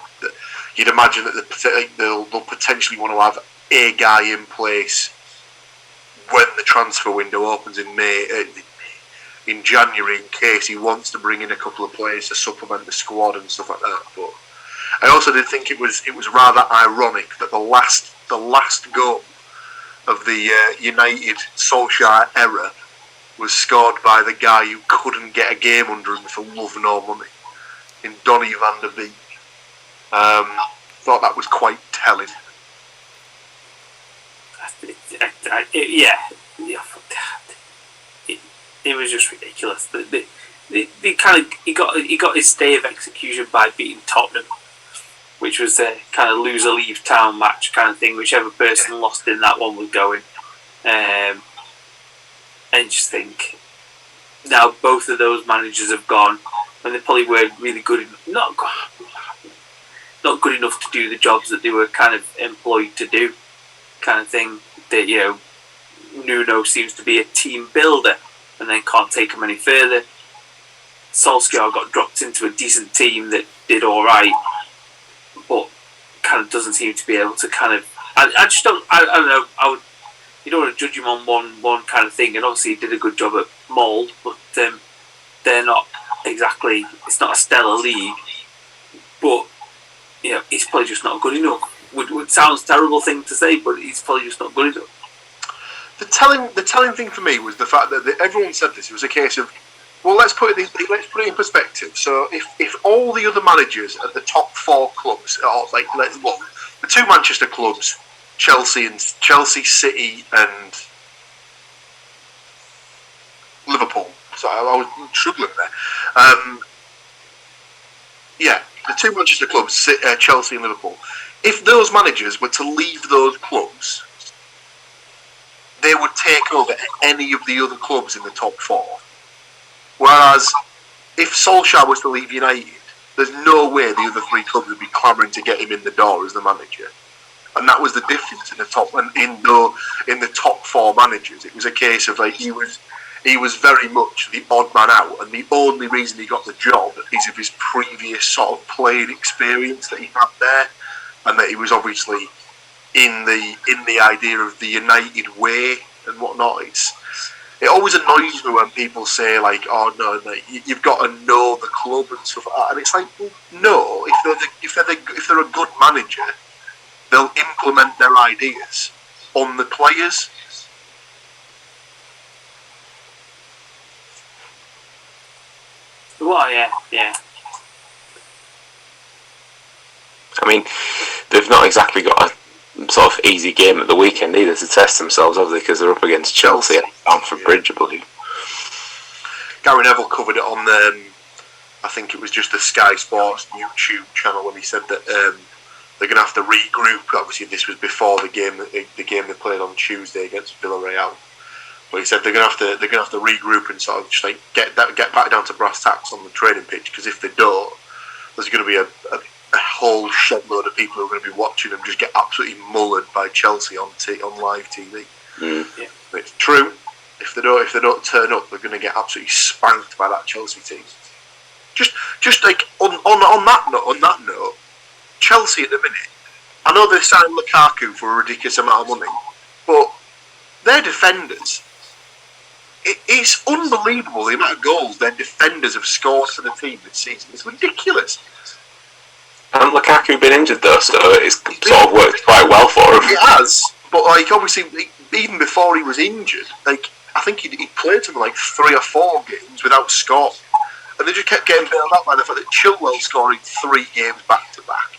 you'd imagine that they'll potentially want to have a guy in place when the transfer window opens in January, in case he wants to bring in a couple of players to supplement the squad and stuff like that. But I also did think it was rather ironic that the last go of the United Solskjaer era was scored by the guy who couldn't get a game under him for love nor money, in Donny van der Beek. Thought that was quite telling. It was just ridiculous. He got his stay of execution by beating Tottenham, which was a kind of loser leave town match kind of thing. Whichever person lost in that one was going. And just think, now both of those managers have gone, and they probably weren't really good enough, not good enough to do the jobs that they were kind of employed to do, kind of thing. That Nuno seems to be a team builder, and then can't take them any further. Solskjaer got dropped into a decent team that did all right, but kind of doesn't seem to be able to kind of. I just don't. I don't know. You don't want to judge him on one kind of thing, and obviously he did a good job at Mould, but they're not exactly. It's not a stellar league, but he's probably just not good enough. Would sounds a terrible thing to say, but he's probably just not good enough. The telling thing for me was the fact that everyone said this. It was a case of, well, let's put it in perspective. So if all the other managers at the top 4 clubs, or the 2 Manchester clubs, Chelsea, City, and Liverpool. So I was struggling there. The 2 Manchester clubs, Chelsea and Liverpool. If those managers were to leave those clubs, they would take over any of the other clubs in the top 4. Whereas, if Solskjaer was to leave United, there's no way the other 3 clubs would be clamouring to get him in the door as the manager. And that was the difference in the top 4 managers. It was a case of he was very much the odd man out, and the only reason he got the job is of his previous sort of playing experience that he had there, and that he was obviously in the idea of the United way and whatnot. It always annoys me when people say "Oh no, you've got to know the club" and stuff like that. And it's like, well, no. If they're a good manager, they'll implement their ideas on the players. Well, yeah. I mean, they've not exactly got a sort of easy game at the weekend either to test themselves, have they? Because they're up against Chelsea at Stamford Bridge, I believe. Gary Neville covered it on I think it was just the Sky Sports YouTube channel, when he said that they're going to have to regroup. Obviously, this was before the game they played on Tuesday against Villarreal. But he said they're going to have to regroup and sort of just get back down to brass tacks on the training pitch, because if they don't, there's going to be a whole shed load of people who are going to be watching them just get absolutely mullered by Chelsea on live TV. Yeah. It's true. If they don't turn up, they're going to get absolutely spanked by that Chelsea team. Just on that note, Chelsea at the minute, I know they've signed Lukaku for a ridiculous amount of money, but their defenders, it's unbelievable the amount of goals their defenders have scored for the team this season. It's ridiculous. Hasn't Lukaku been injured though, so it's sort of worked quite well for him. It has, but obviously, even before he was injured, I think he played something 3 or 4 games without scoring, and they just kept getting bailed out by the fact that Chilwell scoring 3 games back to back.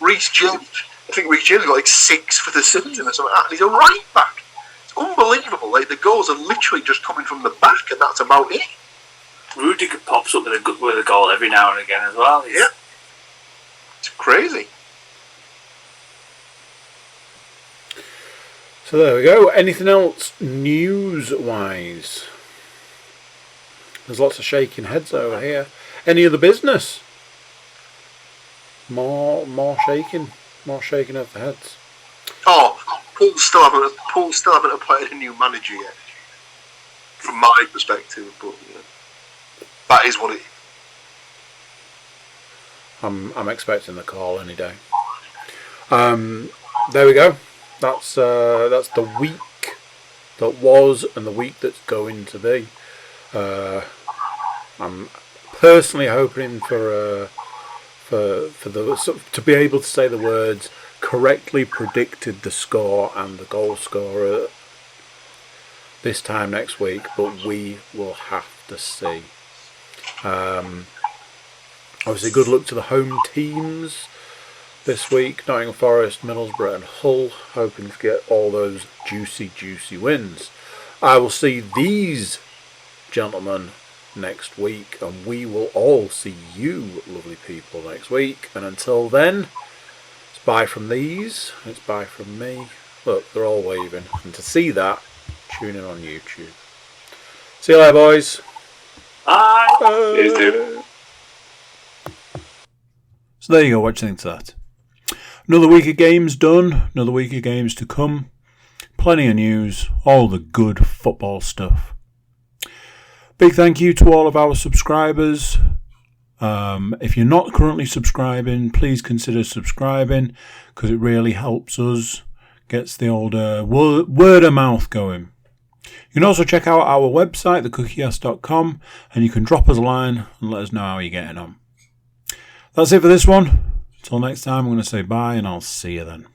Reece James got 6 for the season or something like that, and he's a right back. It's unbelievable. The goals are literally just coming from the back, and that's about it. Rudiger pops up with a goal every now and again as well. Yeah. It's crazy. So there we go. Anything else news-wise? There's lots of shaking heads over here. Any other business? More shaking of the heads. Oh, Paul still haven't appointed a new manager yet, from my perspective. But that is what it is. I'm expecting the call any day. There we go. That's the week that was and the week that's going to be. I'm personally hoping for to be able to say the words correctly predicted the score and the goal scorer this time next week, but we will have to see. Obviously, good luck to the home teams this week. Nottingham Forest, Middlesbrough and Hull, hoping to get all those juicy wins. I will see these gentlemen next week, and we will all see you lovely people next week. And until then, it's bye from these, it's bye from me. Look, they're all waving, and to see that, tune in on YouTube. See you later, boys. Bye. Cheers, dude. So there you go, what do you think to that? Another week of games done, another week of games to come. Plenty of news, all the good football stuff. Big thank you to all of our subscribers. If you're not currently subscribing, please consider subscribing, because it really helps us, gets the old word of mouth going. You can also check out our website, thecookiecast.com, and you can drop us a line and let us know how you're getting on. That's it for this one. Until next time, I'm going to say bye, and I'll see you then.